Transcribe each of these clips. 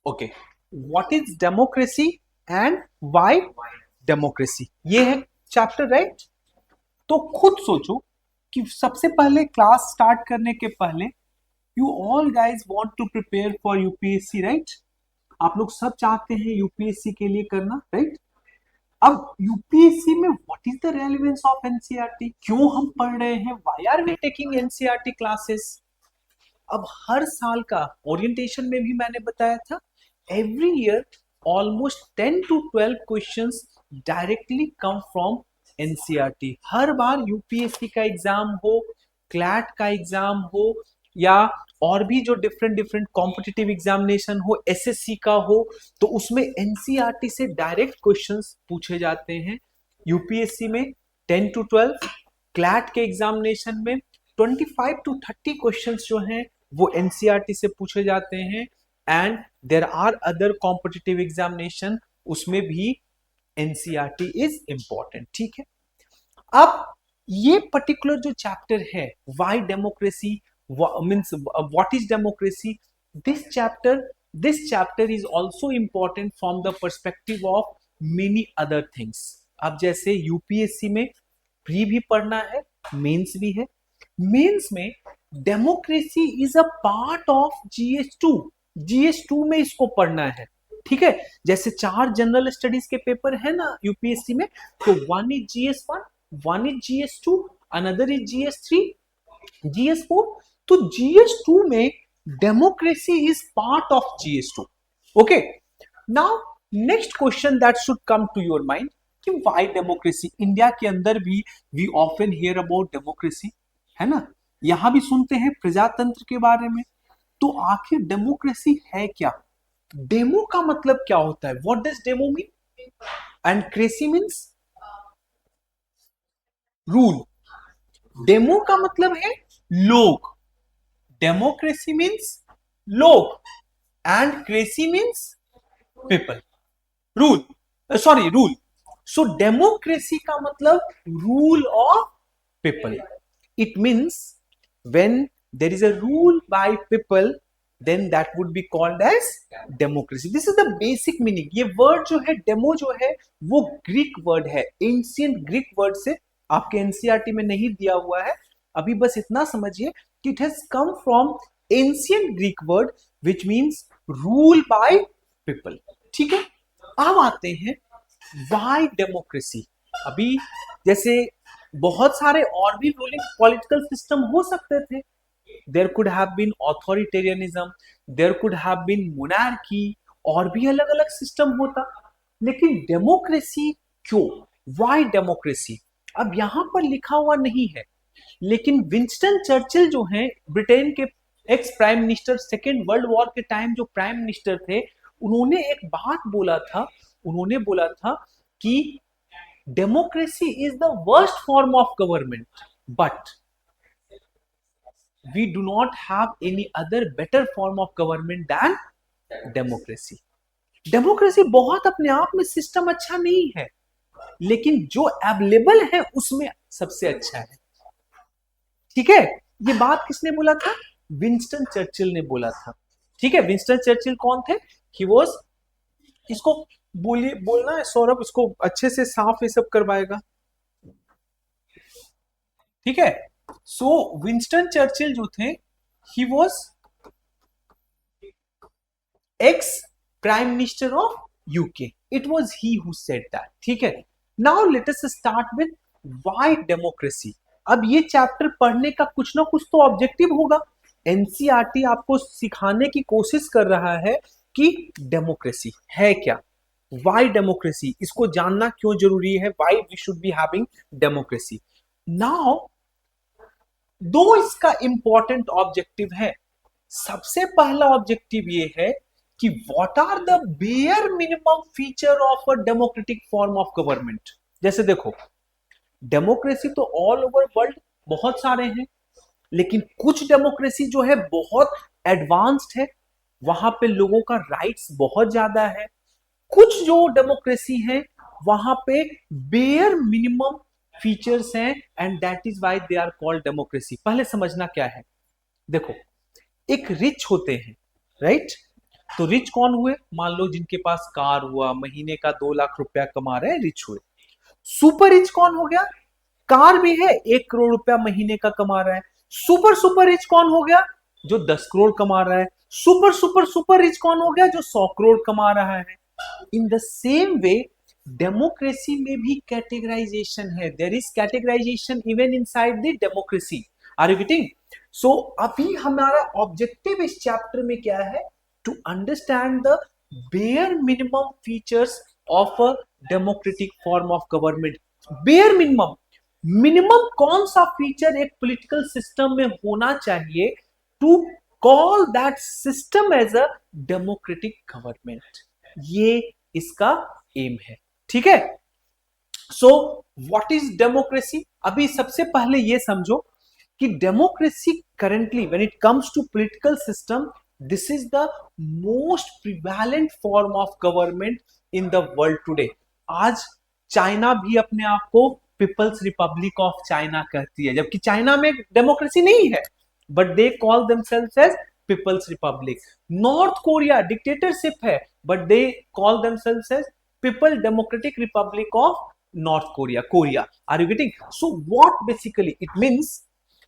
Okay, what is democracy and why democracy, ये है chapter, right? तो खुद सोचो कि सबसे पहले क्लास स्टार्ट करने के पहले you all guys want to prepare for UPSC, right? आप लोग सब चाहते हैं यूपीएससी के लिए करना, राइट? अब यूपीएससी में what is the relevance of NCERT, क्यों हम पढ़ रहे हैं, why are we taking NCERT classes? अब हर साल का ओरिएंटेशन में भी मैंने बताया था, every year almost 10 to 12 questions directly come from NCERT. Her bar UPSC का एग्जाम हो, क्लैट का एग्जाम हो, या और भी जो डिफरेंट डिफरेंट कॉम्पिटिटिव एग्जामिनेशन हो, एसएससी का हो, तो उसमें एनसीईआरटी से डायरेक्ट क्वेश्चंस पूछे जाते हैं। यूपीएससी में 10 to 12, क्लैट के एग्जामिनेशन में 25 to 30 क्वेश्चंस जो हैं वो एनसीईआरटी से पूछे जाते हैं। And there are other competitive examination, उसमें भी एनसीईआरटी इज इंपॉर्टेंट, ठीक है? अब ये पर्टिकुलर जो चैप्टर है, why democracy means what is democracy, this chapter is also important from the perspective of many other things. अब जैसे यूपीएससी में प्री भी पढ़ना है, मेंस भी है। मेंस में democracy is a part of GS two में इसको पढ़ना है, ठीक है? जैसे 4 जनरल स्टडीज के पेपर है ना यूपीएससी में, तो 1 is जीएस1, 1 is GS two, another is जीएस3, जीएस4। तो जीएस2 में democracy is part of GS two. Okay, now next question that should come to your mind कि व्हाई डेमोक्रेसी? इंडिया के अंदर भी we often here about democracy, है ना? यहां भी सुनते हैं प्रजातंत्र के बारे में। तो आखिर डेमोक्रेसी है क्या? डेमो का मतलब क्या होता है? What does demo mean? And cracy means rule. Demo का मतलब है लोग, डेमोक्रेसी मीन्स लोग, and cracy means people, rule, sorry rule. So democracy का मतलब rule of people. It means when there is a rule by people, then that would be called as democracy. This is the basic meaning. ये word जो है demo जो है वो Greek word है, ancient Greek word से, आपके NCERT में नहीं दिया हुआ है। अभी बस इतना समझिए कि it has come from ancient Greek word which means rule by people, ठीक है? अब आते हैं व्हाई डेमोक्रेसी। अभी जैसे बहुत सारे और भी रूलिंग पॉलिटिकल सिस्टम हो सकते थे। There could have been authoritarianism, there could have been monarchy, और भी अलग अलग सिस्टम होता। लेकिन डेमोक्रेसी क्यों? Why democracy? अब यहां पर लिखा हुआ नहीं है, लेकिन विंस्टन चर्चिल जो हैं, ब्रिटेन के ex prime minister, second world war के टाइम जो प्राइम मिनिस्टर थे, उन्होंने एक बात बोला था। उन्होंने बोला था कि democracy is the worst form of government, but we do not have any other better form of government than democracy. Democracy बहुत अपने आप में सिस्टम अच्छा नहीं है, लेकिन जो अवेलेबल है उसमें सबसे अच्छा है, ठीक है? ये बात किसने बोला था? विंस्टन चर्चिल ने बोला था, ठीक है? विंस्टन चर्चिल कौन थे? ही वाज, इसको बोलिए, बोलना है सौरभ, इसको अच्छे से साफ ये सब करवाएगा, ठीक है? सो विंस्टन चर्चिल जो थे, he was ex prime minister of UK. It was he who said that, ठीक है? Now let us start with why democracy. अब ये चैप्टर पढ़ने का कुछ ना कुछ तो ऑब्जेक्टिव होगा। एनसीईआरटी आपको सिखाने की कोशिश कर रहा है कि डेमोक्रेसी है क्या, व्हाई डेमोक्रेसी, इसको जानना क्यों जरूरी है, why we should be having democracy. Now दो इसका इंपॉर्टेंट ऑब्जेक्टिव है। सबसे पहला ऑब्जेक्टिव ये है कि what are the bare minimum feature of a democratic form of government. जैसे देखो, डेमोक्रेसी तो ऑल ओवर वर्ल्ड बहुत सारे हैं, लेकिन कुछ डेमोक्रेसी जो है बहुत एडवांस्ड है, वहां पे लोगों का राइट्स बहुत ज्यादा है। कुछ जो डेमोक्रेसी है वहां पे बेयर मिनिमम फीचर्स हैं, and that is why they are called democracy. पहले समझना क्या है, देखो, एक रिच होते हैं, राइट? तो रिच कौन हुए? मान लो जिनके पास कार हुआ, महीने का 2 लाख रुपया कमा रहे हैं, रिच हुए। सुपर रिच कौन हो गया? कार भी है, 1 करोड़ रुपया महीने का कमा रहा है। सुपर सुपर रिच कौन हो गया? जो 10 करोड़ कमा रहा है। सुपर सुपर सुपर रिच कौन हो गया? जो 100 करोड़ कमा रहा है। In the same way democracy में भी कैटेगराइजेशन है। There is categorization even inside the democracy. Are you getting? So अभी हमारा ऑब्जेक्टिव इस चैप्टर में क्या है? To understand the bare minimum features of a democratic form of government. Bare minimum, minimum कौन सा फीचर एक पॉलिटिकल सिस्टम में होना चाहिए to call that system as a democratic government. ये इसका एम है। ठीक है? So what is democracy? अभी सबसे पहले ये समझो कि democracy currently when it comes to political system, this is the most prevalent form of government in the world today. आज चाइना भी अपने आप को पीपल्स रिपब्लिक ऑफ चाइना कहती है, जबकि चाइना में डेमोक्रेसी नहीं है, but they call themselves as people's republic. North Korea dictatorship है, but they call themselves as people democratic republic of North Korea, Korea. Are you getting? So what basically it means,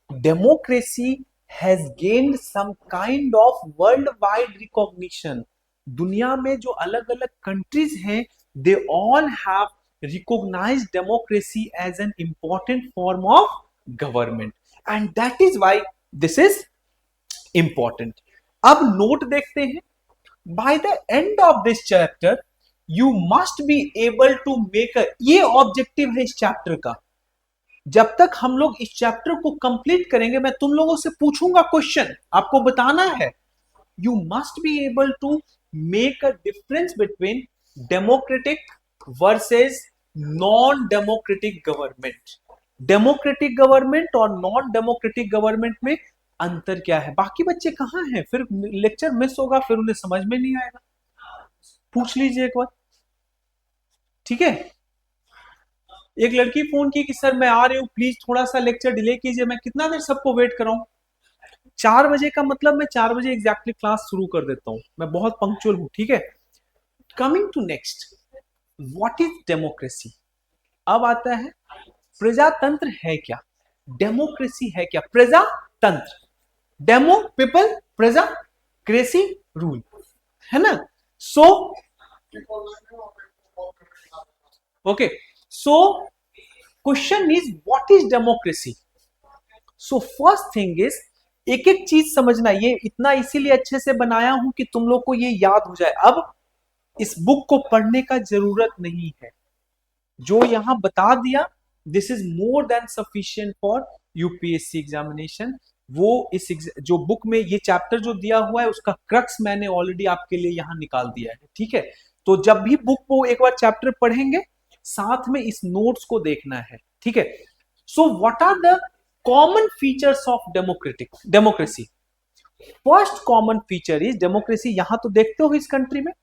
democracy has gained some kind of worldwide recognition। दुनिया में जो अलग अलग countries हैं, they all have recognized democracy as an important form of government, and that is why this is important। अब note देखते हैं। by the end of this chapter you must be able to make a, ये objective है इस chapter का। जब तक हम लोग इस चैप्टर को कंप्लीट करेंगे, मैं तुम लोगों से पूछूंगा क्वेश्चन, आपको बताना है। You must be able to make a difference between democratic versus non democratic government. Democratic government और नॉन डेमोक्रेटिक गवर्नमेंट में अंतर क्या है? बाकी बच्चे कहां हैं? फिर लेक्चर मिस होगा, फिर उन्हें समझ में नहीं आएगा। पूछ लीजिए एक बार। ठीक है? एक लड़की फोन की कि सर मैं आ रही हूँ, प्लीज थोड़ा सा लेक्चर डिले कीजिए। मैं कितना देर सबको वेट कराऊं? 4 बजे का मतलब मैं 4 बजे एग्जैक्टली क्लास शुरू कर देता हूं। मैं बहुत पंक्चुअल हूं। ठीक है? Coming to next, what is democracy? अब आता है प्रजातंत्र है क्या, डेमोक्रेसी है क्या। प्रजातंत्र, डेमो पीपल, प्रजा क्रेसी रूल, है ना? So okay, so question is what is democracy? So first thing is, एक एक चीज समझना। ये इतना इसीलिए अच्छे से बनाया हूं कि तुम लोग को ये याद हो जाए। अब इस बुक को पढ़ने का जरूरत नहीं है, जो यहां बता दिया this is more than sufficient for UPSC examination. वो इस जो बुक में ये चैप्टर जो दिया हुआ है उसका क्रक्स मैंने ऑलरेडी आपके लिए यहां निकाल दिया है। ठीक है? तो जब भी बुक को एक बार चैप्टर पढ़ेंगे, साथ में इस नोट्स को देखना है। ठीक है? So what are the common features of democracy? First common feature is democracy, यहां तो देखते हो इस कंट्री में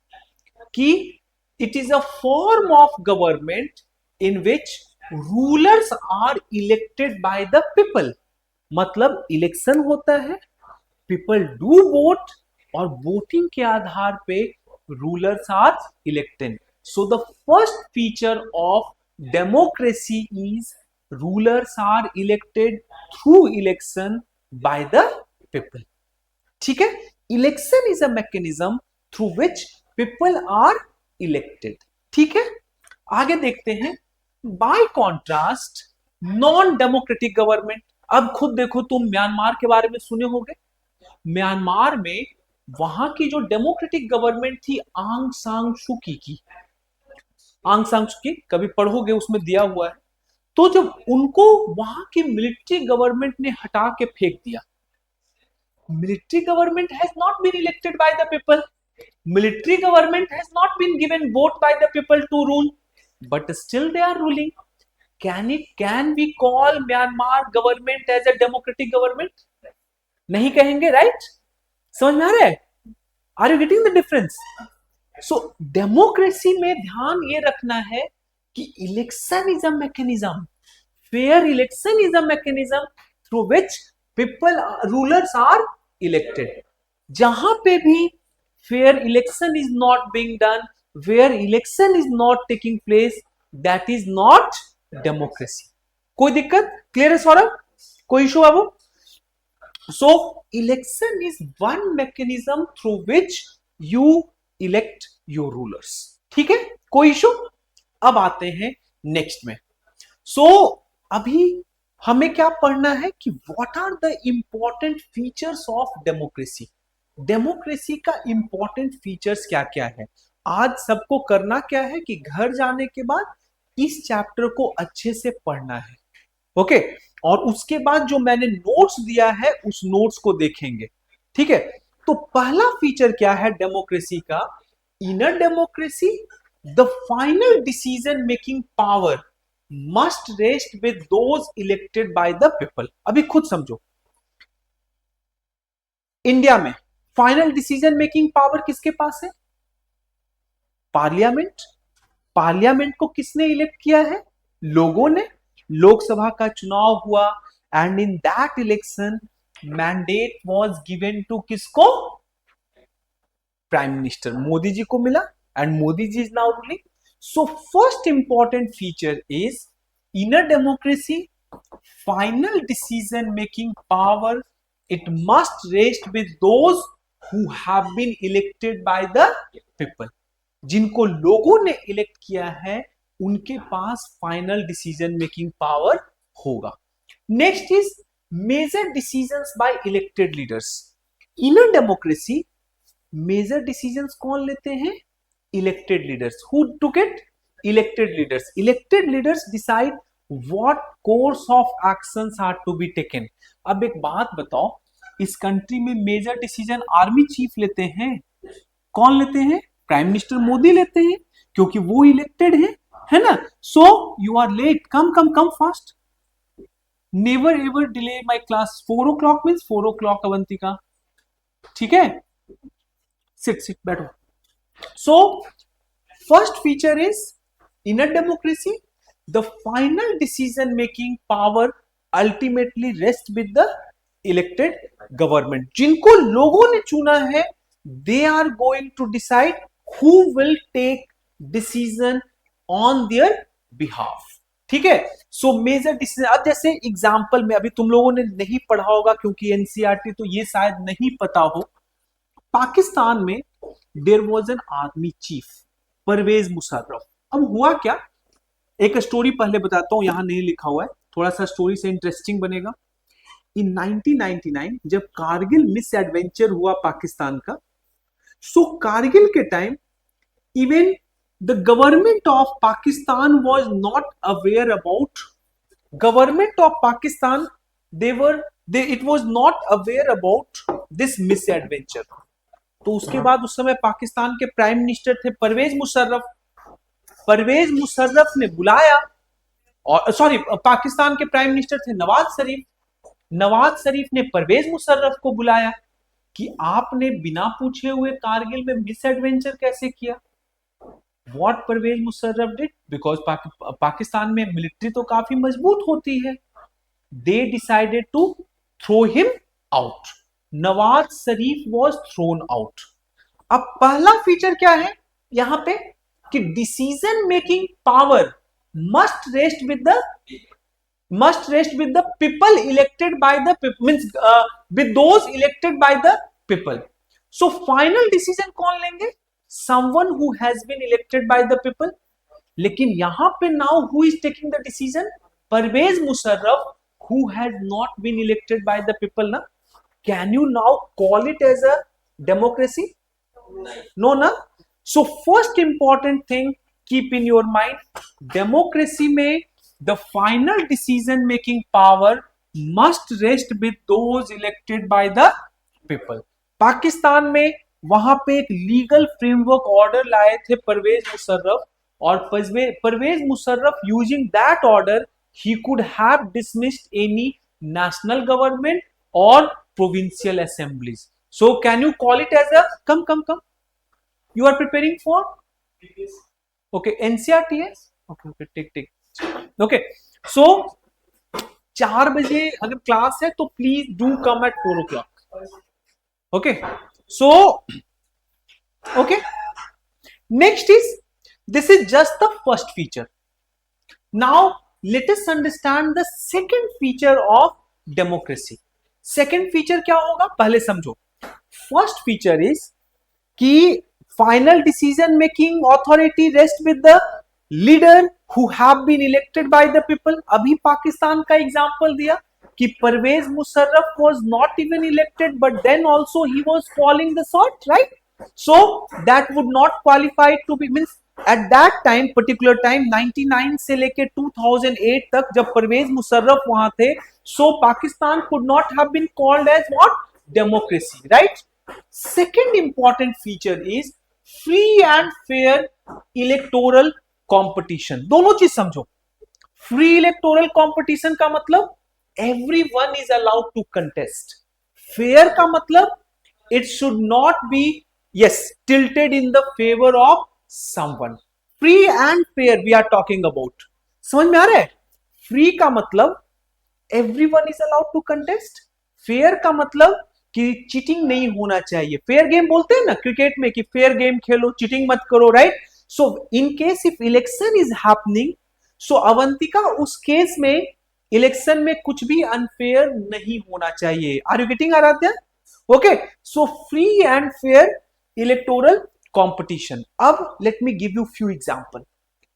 कि it is a form of government in which rulers are elected by the people. मतलब इलेक्शन होता है, पीपल डू वोट, और वोटिंग के आधार पे rulers are elected. So the first feature of democracy is rulers are elected through election by the people. ठीक है? Election is a mechanism through which people are elected. ठीक है? आगे देखते हैं। By contrast non democratic government. अब खुद देखो, तुम म्यांमार के बारे में सुने होंगे। म्यांमार में वहां की जो डेमोक्रेटिक गवर्नमेंट थी आंग सांग सुकी की, आंग सांग सुकी कभी पढ़ोगे, उसमें दिया हुआ है। तो जब उनको वहां की मिलिट्री गवर्नमेंट ने हटा के फेंक दिया, military government has not been elected by the people, military government has not been given vote by the people to rule, but still they are ruling. Can we call Myanmar government as a democratic government? नहीं कहेंगे, right? समझ में आ रहा है? Are you getting the difference? So democracy में ध्यान ये रखना है कि election is a mechanism, fair election is a mechanism through which people rulers are elected. जहां पे भी where election is not being done, where election is not taking place, that is not democracy. कोई दिक्कत? Clear है सौरभ? कोई issue Babu? So election is one mechanism through which you elect your rulers. ठीक है, कोई इशू? अब आते हैं नेक्स्ट में. सो अभी हमें क्या पढ़ना है कि what are the important features of democracy. Democracy का इंपॉर्टेंट फीचर्स क्या क्या है. आज सबको करना क्या है कि घर जाने के बाद इस चैप्टर को अच्छे से पढ़ना है. ओके, और उसके बाद जो मैंने नोट्स दिया है उस नोट्स को देखेंगे. ठीक है, तो पहला फीचर क्या है डेमोक्रेसी का? Inner democracy, the final decision making power must rest with those elected by the people. अभी खुद समझो, इंडिया में फाइनल डिसीजन मेकिंग पावर किसके पास है? पार्लियामेंट. पार्लियामेंट को किसने इलेक्ट किया है? लोगों ने. लोकसभा का चुनाव हुआ and in that election mandate was given to किसको? प्राइम मिनिस्टर मोदी जी को मिला and Modi ji is now ruling. So first important feature is inner democracy, final decision making power, it must rest with those who have been elected by the people. जिनको लोगों ने elect किया है उनके पास फाइनल डिसीजन मेकिंग पावर होगा. Next is major decisions by elected leaders. Inner democracy major decisions कौन लेते हैं? Elected leaders. Who took it? Elected leaders. Elected leaders decide what course of actions are to be taken. अब एक बात बताओ, इस country में मेजर डिसीजन आर्मी चीफ लेते हैं. कौन लेते हैं? प्राइम मिनिस्टर मोदी लेते हैं, क्योंकि वो इलेक्टेड है ना. So you are late, come come come fast. Never ever delay my class. 4 o'clock means 4 o'clock Avantika. ठीक है, सिट सिट बैठो. So first feature is inner democracy, the final decision making power ultimately rest with the elected government. जिनको लोगों ने चुना है they are going to decide who will take decision on their behalf. ठीक है, so major decision. अब जैसे example में, अभी तुम लोगों ने नहीं पढ़ा होगा क्योंकि एनसीईआरटी, तो ये शायद नहीं पता हो. पाकिस्तान में there was an army chief Pervez Musharraf. अब हुआ क्या, एक स्टोरी पहले बताता हूं, यहां नहीं लिखा हुआ है, थोड़ा सा स्टोरी से इंटरेस्टिंग बनेगा. इन 1999 जब कारगिल मिस एडवेंचर हुआ पाकिस्तान का, सो कारगिल के time even the government of Pakistan was not aware about. Government of Pakistan it was not aware about this miss adventure. तो उसके बाद उस समय पाकिस्तान के प्राइम मिनिस्टर थे परवेज मुशर्रफ. परवेज मुशर्रफ ने बुलाया, और सॉरी, पाकिस्तान के प्राइम मिनिस्टर थे नवाज शरीफ. नवाज शरीफ ने परवेज मुशर्रफ को बुलाया कि आपने बिना पूछे हुए कारगिल में मिस एडवेंचर कैसे किया. What Parvez Musharraf did, because Pakistan में मिलिट्री तो काफी मजबूत होती है, they decided to throw him out. Nawaz Sharif was thrown out. अब पहला फीचर क्या है यहां पे कि decision making power must rest with the people elected by the people, means with those elected by the people. So final decision कौन लेंगे? Someone who has been elected by the people. लेकिन यहां पे now who is taking the decision? Parvez Musharraf, who has not been elected by the people ना. Can you now call it as a democracy? No ना. So first important thing keep in your mind, democracy में the final decision making power must rest with those elected by the people. Pakistan में वहां पे एक legal framework order लाए थे परवेज मुशर्रफ, और Parvez Musharraf using that order he could have dismissed any national government or provincial assemblies. So can you call it as a come you are preparing for okay NCRTS okay take okay. So 4 बजे अगर class है तो please do come at 4 o'clock. Okay, so Okay. Next is, this is just the first feature. Now let us understand the second feature of democracy. Second feature क्या होगा पहले समझो. First feature is कि final decision making authority rest with the leader who have been elected by the people. अभी पाकिस्तान का example दिया कि Parvez Musharraf was not even elected, but then also he was calling the shot, right? So that would not qualify to be, means at that time, particular time 99 से लेके 2008 तक जब परवेज मुशर्रफ वहां थे, so Pakistan could not have been called as what? Democracy, right? Second important feature is free and fair electoral competition. दोनों चीज समझो. Free electoral competition का मतलब everyone is allowed to contest. Fair का मतलब it should not be, yes, tilted in the favor of someone. Free and fair we are talking about. समझ में आ रहा है? फ्री का मतलब everyone is allowed to contest. Fair का मतलब कि चीटिंग नहीं होना चाहिए. फेयर गेम बोलते हैं ना क्रिकेट में कि फेयर गेम खेलो, चीटिंग मत करो, right? So in case if election is happening, so Avantika उस केस में इलेक्शन में कुछ भी अनफेयर नहीं होना चाहिए. Are you getting Aaradhya? Okay, so free and fair electoral competition. अब let me give you few example.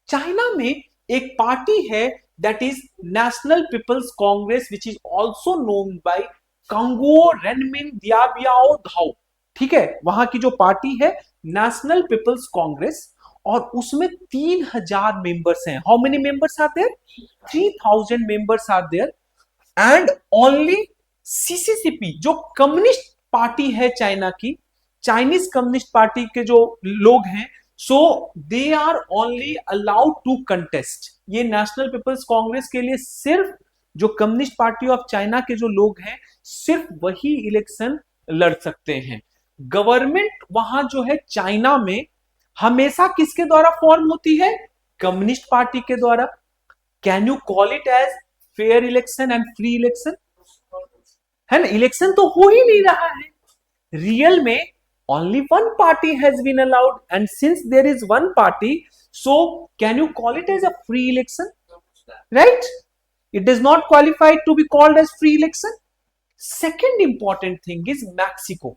China में एक पार्टी है that is national people's congress, which is also known by कंगो रेनमिन दियाबियाओ धाओ. ठीक है, वहां की जो पार्टी है नेशनल पीपल्स कांग्रेस, और उसमें 3000 मेंबर्स हैं. How many members are there? 3000 members are there. And only CCCP जो कम्युनिस्ट पार्टी है चाइना की, चाइनीज कम्युनिस्ट पार्टी के जो लोग हैं, so they are only allowed to contest. ये नेशनल पीपल्स कांग्रेस के लिए सिर्फ जो कम्युनिस्ट पार्टी ऑफ चाइना के जो लोग हैं सिर्फ वही इलेक्शन लड़ सकते हैं. गवर्नमेंट वहां जो है चाइना में हमेशा किसके द्वारा फॉर्म होती है? कम्युनिस्ट पार्टी के द्वारा. Can you call it as fair election and free election? है ना, इलेक्शन तो हो ही नहीं रहा है. रियल में only one party has been allowed, and since there is one party, so can you call it as a free election? Right? It does not qualify to be called as free election. Second important thing is Mexico.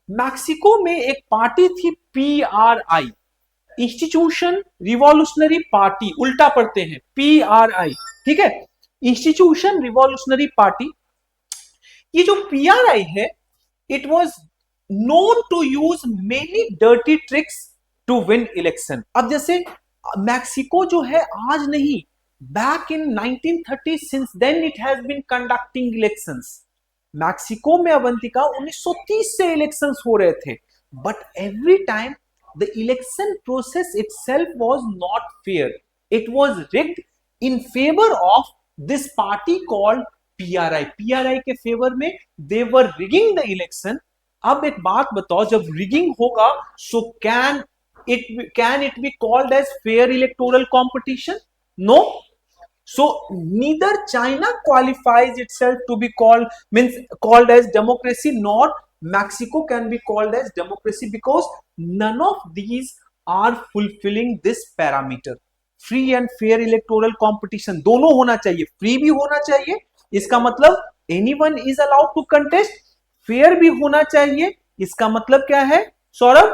Mexico में एक party थी PRI, institution revolutionary party. उल्टा पढ़ते हैं PRI, ठीक है, institution revolutionary party. ये जो PRI है, it was known to use many dirty tricks to win election. अब जैसे मैक्सिको जो है आज नहीं, back in 1930, since then it has been conducting elections. Mexico में अवंतिका 1930 से इलेक्शंस हो रहे थे, but every time the election process itself was not fair. It was rigged in favor of this party called PRI. PRI के favour में they were rigging the election. अब एक बात बताओ, जब रिगिंग होगा, so can it be called as fair electoral competition? No. So neither China qualifies itself to be called as democracy, nor Mexico can be called as democracy, because none of these are fulfilling this parameter. Free and fair electoral competition दोनों होना चाहिए. Free भी होना चाहिए, इसका मतलब anyone is allowed to contest. Fair भी होना चाहिए, इसका मतलब क्या है सौरभ?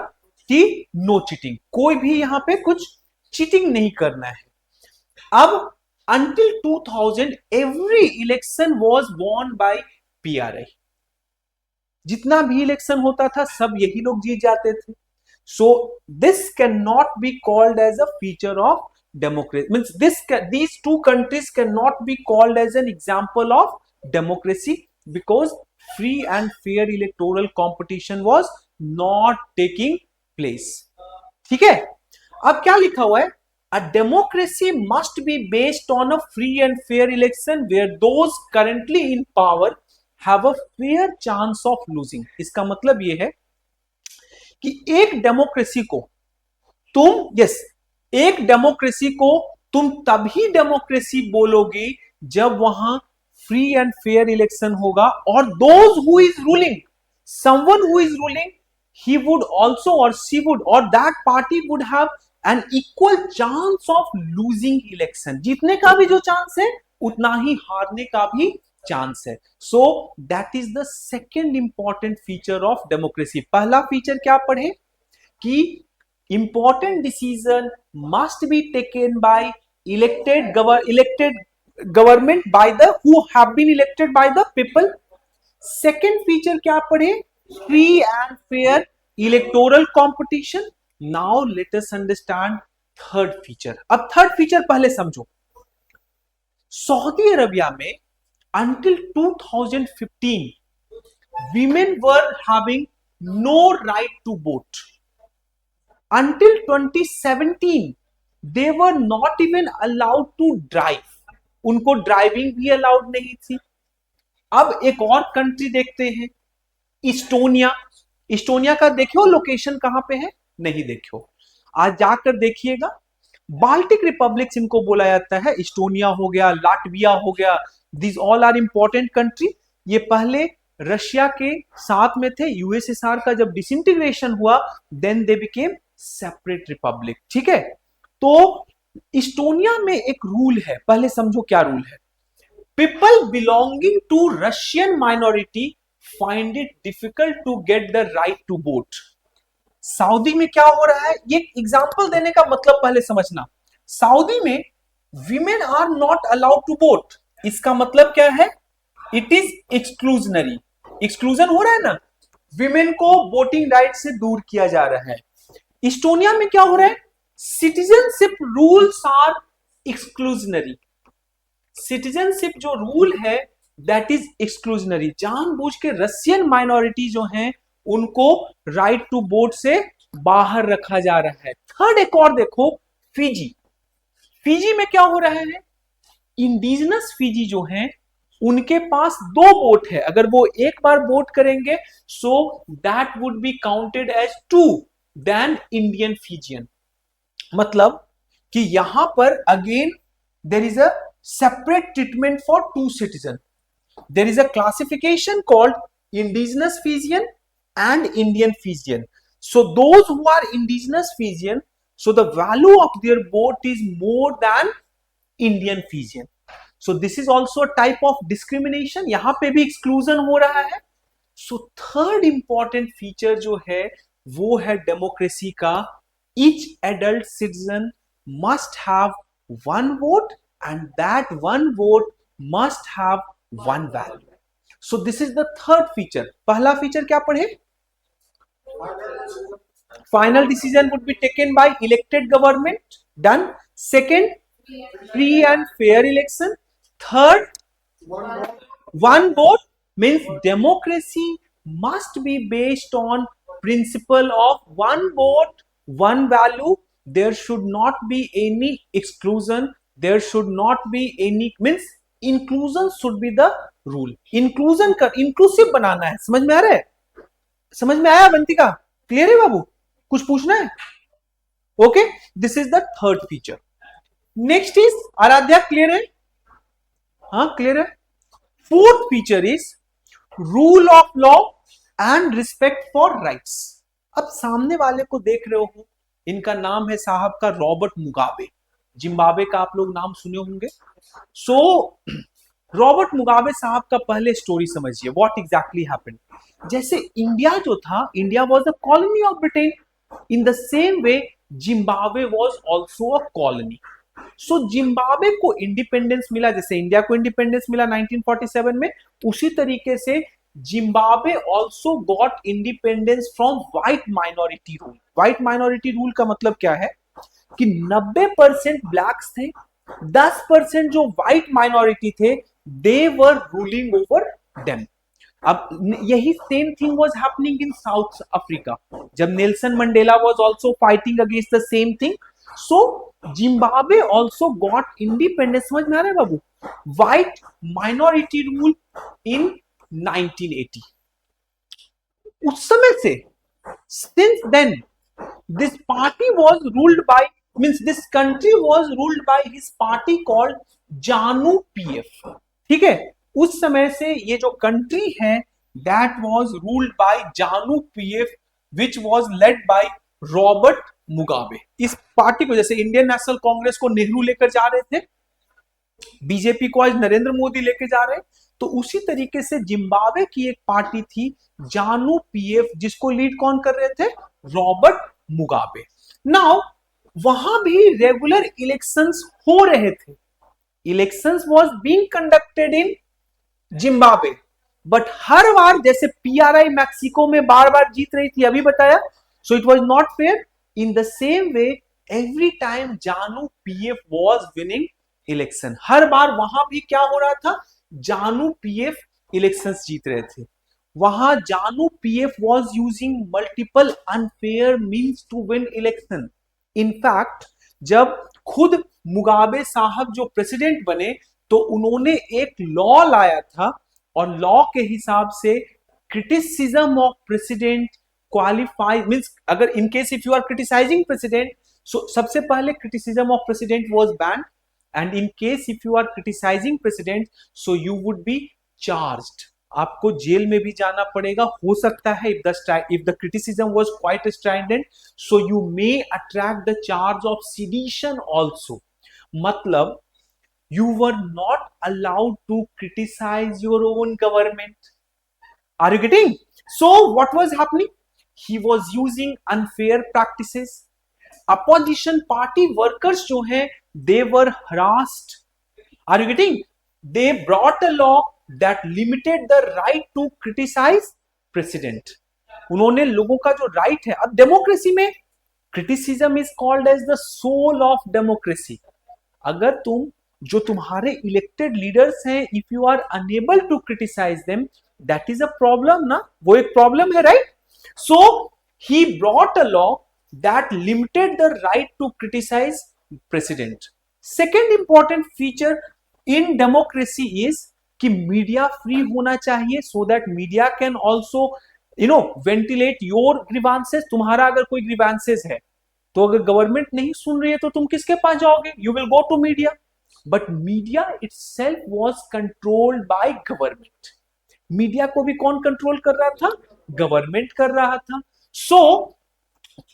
कि नो चीटिंग, कोई भी यहां पे कुछ चीटिंग नहीं करना है. अब until 2000 every election was won by PRI. जितना भी इलेक्शन होता था सब यही लोग जीत जाते थे. So this can not be called as a feature of democracy. Means these two countries cannot be called as an example of democracy because free and fair electoral competition was not taking place. ठीक है, अब क्या लिखा हुआ है? A democracy must be based on a free and fair election where those currently in power have a fair chance of losing. इसका मतलब यह है कि एक डेमोक्रेसी को तुम तभी डेमोक्रेसी बोलोगे जब वहां फ्री एंड फेयर इलेक्शन होगा, और those who is ruling, someone who is ruling he would also or she would or that party would have an equal chance of losing election. जीतने का भी जो चांस है उतना ही हारने का भी चांस है. So that is the second important feature of democracy. पहला फीचर क्या पढ़े कि important decision must be taken by elected government by the who have been elected by the people. Second feature क्या पढ़े, free and fair electoral competition. Now let us understand third feature. अब third feature पहले समझो. Saudi Arabia में until 2015 women were having no right to vote. Until 2017 they were not even allowed to drive. उनको driving भी allowed नहीं थी. अब एक और कंट्री देखते हैं, इस्टोनिया. इस्टोनिया का देखियो लोकेशन कहां पे है, नहीं देखियो, आज जाकर देखिएगा. बाल्टिक रिपब्लिक्स इनको बोला जाता है. इस्टोनिया हो गया, लाटविया हो गया, this all are important country. ये पहले रशिया के साथ में थे. यूएसएसआर का जब डिसइंटीग्रेशन हुआ then they became separate republic. ठीक है, तो इस्टोनिया में एक रूल है, पहले समझो क्या रूल है. People belonging to Russian minority find it difficult to get the right to vote. Saudi में क्या हो रहा है, ये एग्जांपल देने का मतलब पहले समझना. सऊदी में women are not allowed to vote. इसका मतलब क्या है, it is exclusionary. एक्सक्लूजन हो रहा है ना, women को वोटिंग राइट से दूर किया जा रहा है. इस्टोनिया में क्या हो रहा है, citizenship rules are exclusionary. Citizenship जो रूल है दैट इज एक्सक्लूजनरी. जानबूझ के रशियन माइनॉरिटी जो हैं उनको राइट टू वोट से बाहर रखा जा रहा है. थर्ड एक और देखो, फिजी. फिजी में क्या हो रहा है, इंडिजिनस फिजी जो हैं उनके पास 2 वोट है. अगर वो एक बार वोट करेंगे so that would be counted as 2 then Indian Fijian. मतलब कि यहां पर again there is a separate treatment for 2 citizens. There is a classification called indigenous Fijian and Indian Fijian. So those who are indigenous Fijian, so the value of their vote is more than Indian Fijian. So this is also a type of discrimination. यहाँ पे भी exclusion हो रहा है. So third important feature जो है वो है democracy का, each adult citizen must have 1 vote and that 1 vote must have 1 value. So this is the third feature. पहला फीचर क्या पढ़े, final decision would be taken by elected government. Done. Second, free and fair election. Third, 1 vote means democracy must be based on principle of 1 vote 1 value. There should not be any exclusion. There should not be any, means inclusion should be the rule. inclusion कर inclusive बनाना है. समझ में आ रहा है, समझ में आया बंतिका, क्लियर है बाबू, कुछ पूछना है? Okay, this is the third feature. Next is Aaradhya, clear है? हाँ क्लियर है. Fourth feature is rule of law and respect for rights. अब सामने वाले को देख रहे हो, इनका नाम है साहब का रॉबर्ट मुगाबे. जिम्बाब्वे का आप लोग नाम सुने होंगे. सो रॉबर्ट मुगाबे साहब का पहले स्टोरी समझिए, व्हाट एग्जैक्टली हैपेंड. जैसे इंडिया जो था, India was a colony of Britain. In the same way Zimbabwe was also a colony. So Zimbabwe को इंडिपेंडेंस मिला, जैसे इंडिया को इंडिपेंडेंस मिला 1947 में, उसी तरीके से Zimbabwe also got independence from white minority rule. White minority rule का मतलब क्या है कि 90% ब्लैक्स थे, 10% जो व्हाइट माइनॉरिटी थे, they were ruling over them. अब यही same thing was happening in South Africa, जब Nelson Mandela was also fighting against the same thing. So Zimbabwe also got independence. समझ में आ रहा है बाबू, व्हाइट माइनॉरिटी रूल इन 1980. उस समय से since then this party was ruled by, means this country was ruled by his party called JANU PF. ठीक है, उस समय से ये जो कंट्री है that was ruled by JANU PF which was led by Robert Mugabe. इस party को, जैसे इंडियन नेशनल कांग्रेस को नेहरू लेकर जा रहे थे, बीजेपी को आज नरेंद्र मोदी लेके जा रहे हैं, तो उसी तरीके से जिम्बाब्वे की एक पार्टी थी जानू पीएफ, जिसको लीड कौन कर रहे थे? Robert Mugabe. नाउ वहां भी रेगुलर इलेक्शंस हो रहे थे, elections was being conducted in Zimbabwe, but हर बार जैसे पीआरआई मैक्सिको में बार बार जीत रही थी, अभी बताया, so it was not fair. In the same way every time ZANU PF was winning election, हर बार वहां भी क्या हो रहा था? जानू पीएफ इलेक्शंस जीत रहे थे। वहां ZANU PF was using multiple unfair means to win election. In fact जब खुद मुगाबे साहब जो प्रेसिडेंट बने, तो उन्होंने एक लॉ लाया था, और लॉ के हिसाब से criticism of president qualify means, अगर in case if you are criticising president, so सबसे पहले criticism of president was banned, and in case if you are criticising president, so you would be charged, आपको जेल में भी जाना पड़ेगा, हो सकता है if the criticism was quite strident, so you may attract the charge of sedition also. मतलब you were not allowed to criticize your own government. Are you getting? So what was happening? He was using unfair practices. Opposition party workers जो हैं, they were harassed. Are you getting? They brought a law that limited the right to criticize president. उन्होंने लोगों का जो right है, अब democracy में criticism is called as the soul of democracy. अगर तुम जो तुम्हारे इलेक्टेड लीडर्स हैं, if you are unable to criticise them, that is a problem ना, वो एक प्रॉब्लम है, right? So he brought a law that limited the right to criticise president. Second important feature in democracy is कि media free होना चाहिए, so that media can also ventilate your grievances. तुम्हारा अगर कोई ग्रीवांसेस है, तो अगर गवर्नमेंट नहीं सुन रही है, तो तुम किसके पास जाओगे? You will go to media. But media itself was controlled by government. Media को भी कौन कंट्रोल कर रहा था? गवर्नमेंट कर रहा था। So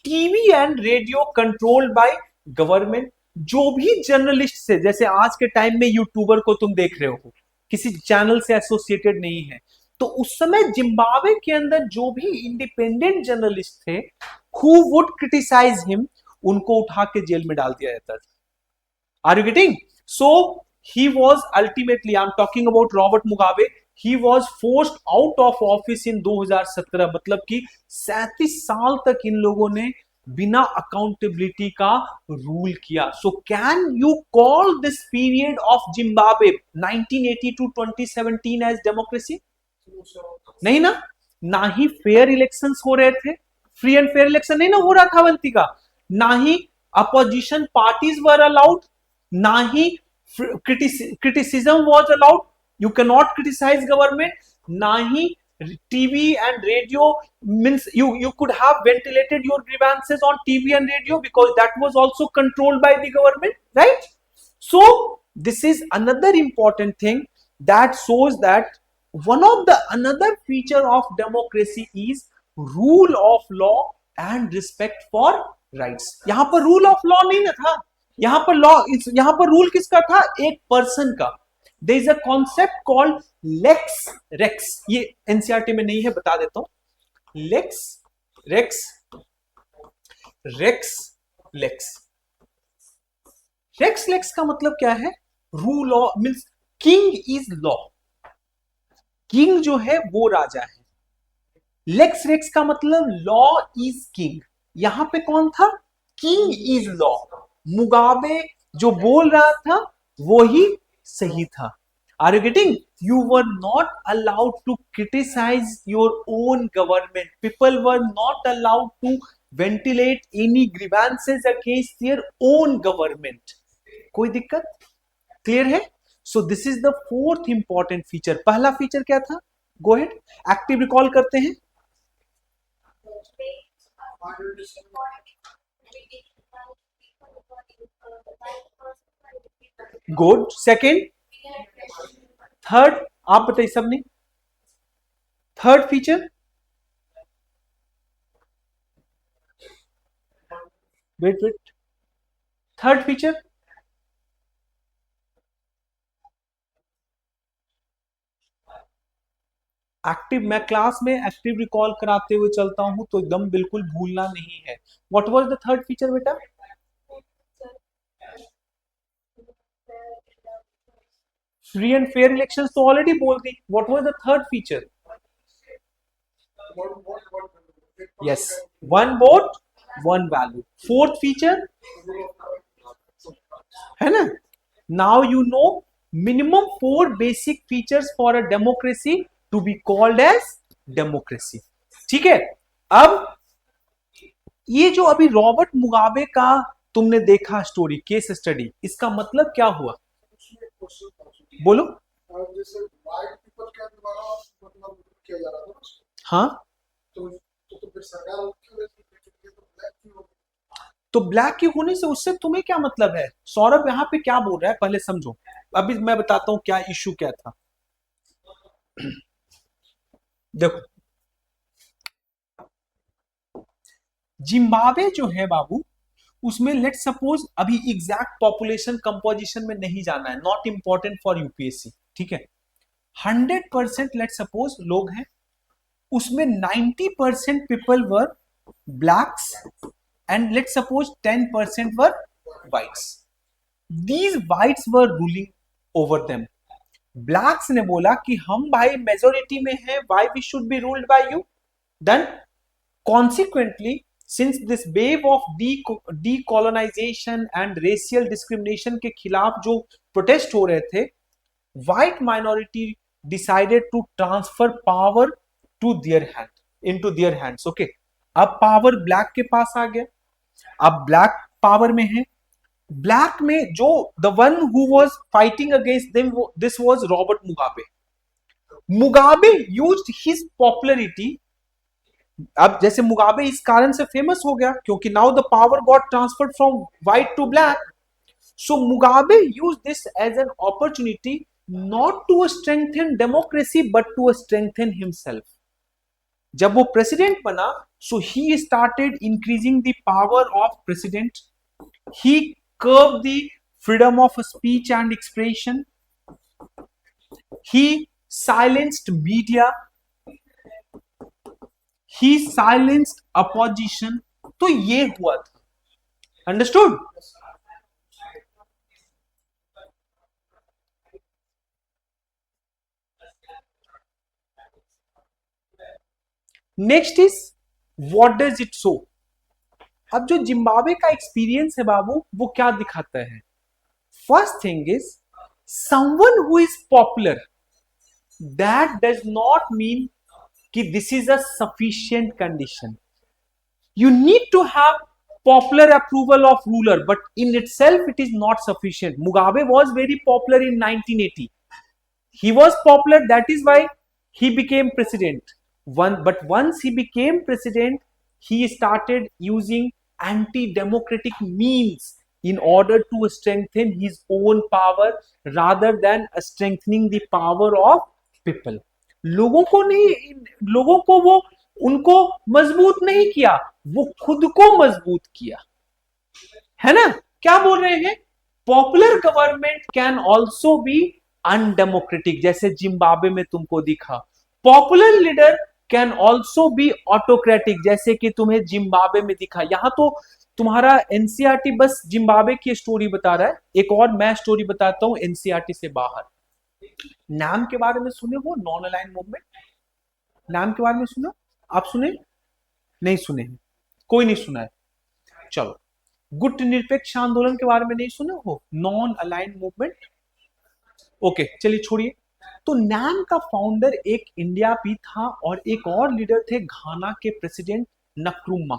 TV and radio controlled by government. जो भी जर्नलिस्ट से, जैसे आज के टाइम में यूट्यूबर को तुम देख रहे हो, किसी चैनल से एसोसिएटेड नहीं है, तो उस समय जिम्बाब्वे के अंदर जो भी इंडिपेंडेंट जर्नलिस्ट थे, हु वुड क्रिटिसाइज हिम, उनको उठा के जेल में डाल दिया जाता था। Are you getting? So he was ultimately, I am talking about Robert Mugabe, he was forced out of office in 2017। मतलब कि 37 साल तक इन लोगों ने बिना अकाउंटेबिलिटी का रूल किया। So can you call this period of Zimbabwe 1980 to 2017 as democracy? नहीं ना। ना ही फेयर इलेक्शंस हो रहे थे, फ्री एंड फेयर इलेक्शन नहीं ना हो रहा था अवंतिका, ना ही अपोजिशन पार्टीज वर अलाउड, ना ही criticism was allowed, you cannot criticize government, na hi TV and radio means you could have ventilated your grievances on TV and radio because that was also controlled by the government, right? So this is another important thing that shows that one of the another feature of democracy is rule of law and respect for rights. यहां पर rule of law नहीं ना था, यहां पर law, यहां पर rule किसका था? एक पर्सन का। There is a concept called lex rex, ये एनसीईआरटी में नहीं है, बता देता हूं। Lex rex, rex lex, rex lex का मतलब क्या है? Rule of means king is law, king जो है वो राजा है। लेक्स रेक्स का मतलब लॉ इज किंग। यहां पे कौन था? King is law. मुगाबे जो बोल रहा था वो ही सही था। Are you getting? You were not allowed to criticize your own government. People were not allowed to ventilate any grievances against their own government. कोई दिक्कत? क्लियर है? So this is the fourth important feature. पहला feature क्या था? Go ahead. Active recall करते हैं। Good. Second, third, आप बताइए सबने। Third feature wait, third feature, active. मैं क्लास में एक्टिव रिकॉल कराते हुए चलता हूं तो एकदम बिल्कुल भूलना नहीं है। What was the third feature बेटा? फ्री एंड फेयर इलेक्शंस तो ऑलरेडी बोल दी। What was the third feature? Yes, one vote one value. Fourth feature है ना, now you know minimum four basic features for a democracy to be called as democracy. ठीक है, अब ये जो अभी रॉबर्ट मुगाबे का तुमने देखा स्टोरी, केस स्टडी, इसका मतलब क्या हुआ? बोलो। जैसे व्हाइट पीपल के द्वारा मतलब किया जा रहा था। हाँ, तो फिर सरकार तो ब्लैक के होने से उससे तुम्हें क्या मतलब है? सौरभ यहाँ पे क्या बोल रहा है पहले समझो, अभी मैं बताता हूं क्या इश्यू क्या था। देखो, जिम्बाब्वे जो है बाबू, उसमें लेट सपोज, अभी एग्जैक्ट पॉपुलेशन कंपोजिशन में नहीं जाना है, नॉट इंपॉर्टेंट फॉर यूपीएससी, ठीक है। 100% लेट सपोज लोग हैं, उसमें 90% people were blacks and let suppose 10% were whites. These whites were ruling over them. Blacks ने बोला कि हम भाई मेजोरिटी में हैं, why we should be ruled by you? Then consequently, since this wave of decolonization and racial discrimination के खिलाफ जो प्रोटेस्ट हो रहे थे, white minority decided to transfer power to their hand, into their hands. Okay, अब power black के पास आ गया, अब ब्लैक पावर में है। ब्लैक में जो the one who was fighting against them, this was Robert Mugabe. Mugabe used his popularity. अब जैसे मुगाबे इस कारण से फेमस हो गया क्योंकि now the power got transferred from white to black. So Mugabe use this as an opportunity not to strengthen democracy but to strengthen himself. जब वो प्रेसिडेंट बना, so he started increasing the power of president, he curbed the freedom of speech and expression, he silenced media, he silenced opposition। तो ये हुआ था, understood? Next is what does it show. अब जो Zimbabwe का experience है बाबू, वो क्या दिखाता है? First thing is someone who is popular, that does not mean कि this is a sufficient condition. You need to have popular approval of ruler, but in itself it is not sufficient. Mugabe was very popular in 1980. He was popular, that is why he became president. But once he became president, he started using anti-democratic means in order to strengthen his own power rather than strengthening the power of people. लोगों को नहीं, लोगों को वो उनको मजबूत नहीं किया, वो खुद को मजबूत किया, है ना? क्या बोल रहे हैं? Popular government can also be undemocratic, जैसे जिम्बाब्वे में तुमको दिखा। Popular leader can also be autocratic, जैसे कि तुम्हें जिम्बाब्वे में दिखा। यहां तो तुम्हारा एनसीईआरटी बस जिम्बाब्वे की स्टोरी बता रहा है, एक और मैं स्टोरी बताता हूं एनसीईआरटी से बाहर। नाम के बारे में सुने हो, नॉन अलाइन मूवमेंट? नाम के बारे में सुनो, आप सुने? नहीं सुने हैं, कोई नहीं सुना है। चलो, गुट निरपेक्ष आंदोलन के बारे में नहीं सुने हो, नॉन अलाइन मूवमेंट? ओके, चलिए छोड़िए। तो नैम का फाउंडर एक इंडिया भी था और एक और लीडर थे घाना के president Nkrumah.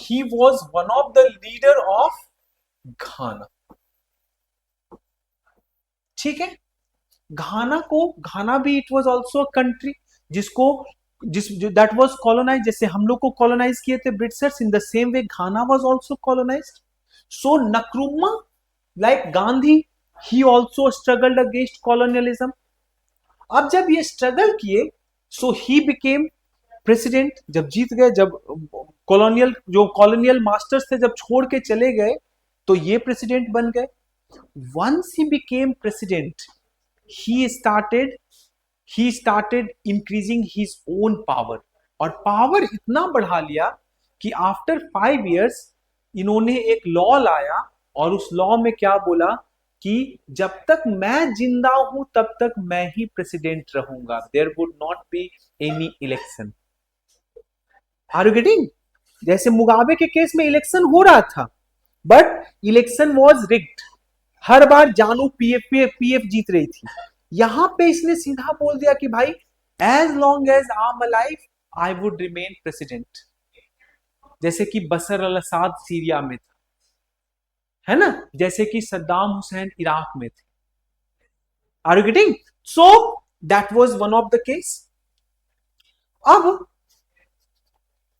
He was one of the leader of घाना। ठीक है, घाना को, घाना भी it was also a country जिसको जिस दैट वाज कॉलोनाइज, जैसे हम लोग को कॉलोनाइज किए थे Britishers, in the same way Ghana was also colonised. So Nkrumah like Gandhi, he also struggled against colonialism. अब जब ये स्ट्रगल किए, सो ही बिकेम प्रेसिडेंट. जब जीत गए, जब कॉलोनियल मास्टर्स थे जब छोड़ के चले गए, तो ये प्रेसिडेंट बन गए. Once he became president, he started he started increasing his own power. और पावर इतना बढ़ा लिया कि आफ्टर 5 years इन्होंने एक लॉ लाया, और उस लॉ में क्या बोला कि जब तक मैं जिंदा हूं तब तक मैं ही प्रेसिडेंट रहूंगा. There would not be any election. Are you getting? जैसे मुगाबे के केस में इलेक्शन हो रहा था, बट इलेक्शन वॉज रिग्ड. हर बार जानू पीएफ जीत रही थी. यहां पे इसने सीधा बोल दिया कि भाई, as long as I am alive I would remain president. जैसे कि बशर अल असाद सीरिया में था, है ना, जैसे कि सद्दाम हुसैन इराक में थे. Are you getting? So that was one of the case. अब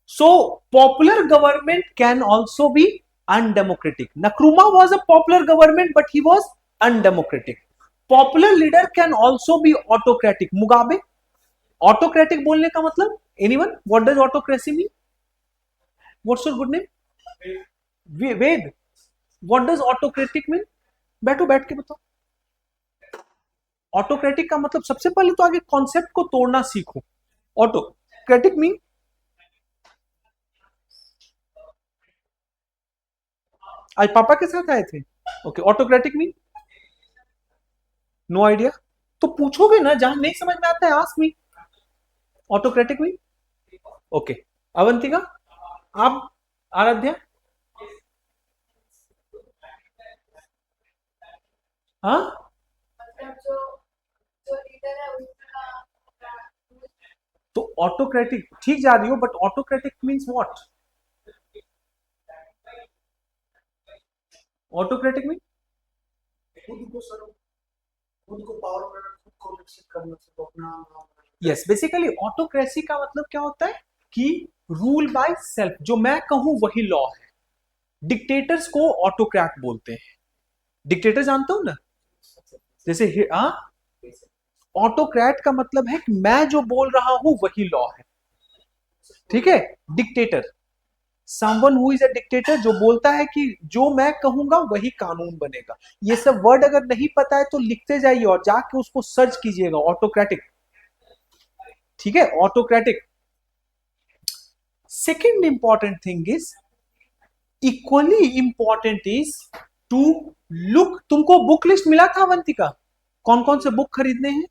so popular government can also be undemocratic. Nkrumah was a popular government, but he was undemocratic. Popular leader can also be autocratic. Mugabe, autocratic बोलने का मतलब, anyone? What does autocracy mean? What's your good name? Ved. What does autocratic mean? बैठो, बैठ के बताओ. Autocratic का मतलब, सबसे पहले तो आगे कॉन्सेप्ट को तोड़ना सीखो. ऑटोक्रेटिक मीन, आज पापा के साथ आए थे. Okay, autocratic mean no idea. तो पूछोगे ना, जहां नहीं समझ में आता है ask me. Autocratic mean okay. Avantika, आप, आराध्या, हाँ, तो ऑटोक्रेटिक ठीक जा रही हो, but autocratic means what? Autocratic mean खुद को सर, खुद को पावर में खुद को विकसित करना, से अपना. यस, बेसिकली ऑटोक्रेसी का मतलब क्या होता है कि रूल बाय सेल्फ. जो मैं कहूं वही लॉ है. डिक्टेटर्स को ऑटोक्रेट बोलते हैं. डिक्टेटर जानते हो ना, जैसे ऑटोक्रेट का मतलब है कि मैं जो बोल रहा हूं वही लॉ है. ठीक है, dictator, someone who is a dictator, जो बोलता है कि जो मैं कहूंगा वही कानून बनेगा. ये सब वर्ड अगर नहीं पता है तो लिखते जाइए और जाके उसको सर्च कीजिएगा. ऑटोक्रेटिक, ठीक है, autocratic. Second important thing is, equally important is to look. तुमको बुक लिस्ट मिला था अवंतिका? कौन कौन से बुक खरीदने हैं?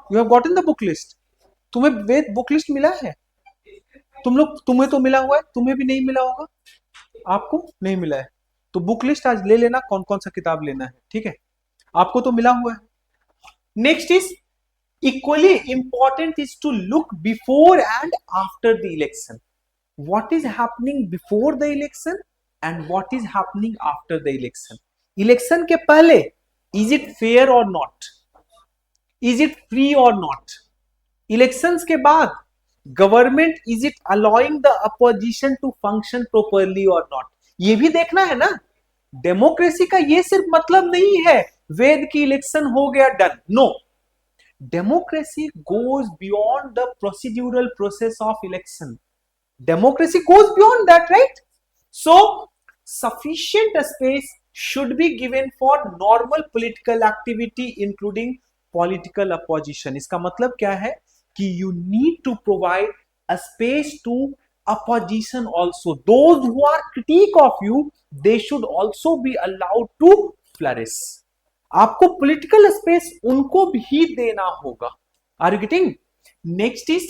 You have gotten the book list. तुम्हें वेद बुक लिस्ट मिला है? तुम्हें तो मिला हुआ है, तुम्हें भी नहीं मिला होगा. आपको नहीं मिला है तो बुक लिस्ट आज ले लेना, कौन कौन सा किताब लेना है. ठीक है, आपको तो मिला हुआ है. Next is, equally important is to look before and after the election. what is happening before the election and what is happening after the election. Election के पहले, is it fair or not, is it free or not. Elections के बाद, government is it allowing the opposition to function properly or not. ये भी देखना है ना. Democracy का ये सिर्फ मतलब नहीं है वेद की इलेक्शन हो गया done. No, democracy goes beyond the procedural process of election. Democracy goes beyond that, right? So sufficient space should be given for normal political activity including political opposition. इसका मतलब क्या है कि you need to provide a space to opposition also. Those who are critique of you, they should also be allowed to flourish. आपको political space उनको भी देना होगा. Are you getting? Next is,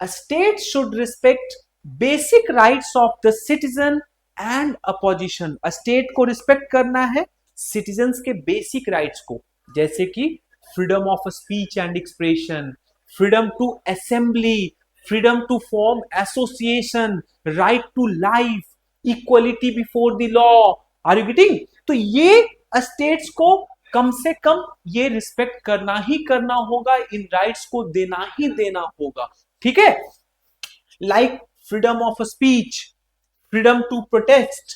a state should respect basic rights of the citizen and opposition. State को respect करना है citizens के basic rights को, जैसे कि freedom of speech and expression, freedom to assembly, freedom to form association, right to life, equality before the law. Are you getting? तो ये states को कम से कम ये रिस्पेक्ट करना ही करना होगा, इन राइट्स को देना ही देना होगा. ठीक है, like freedom of speech, freedom to protest,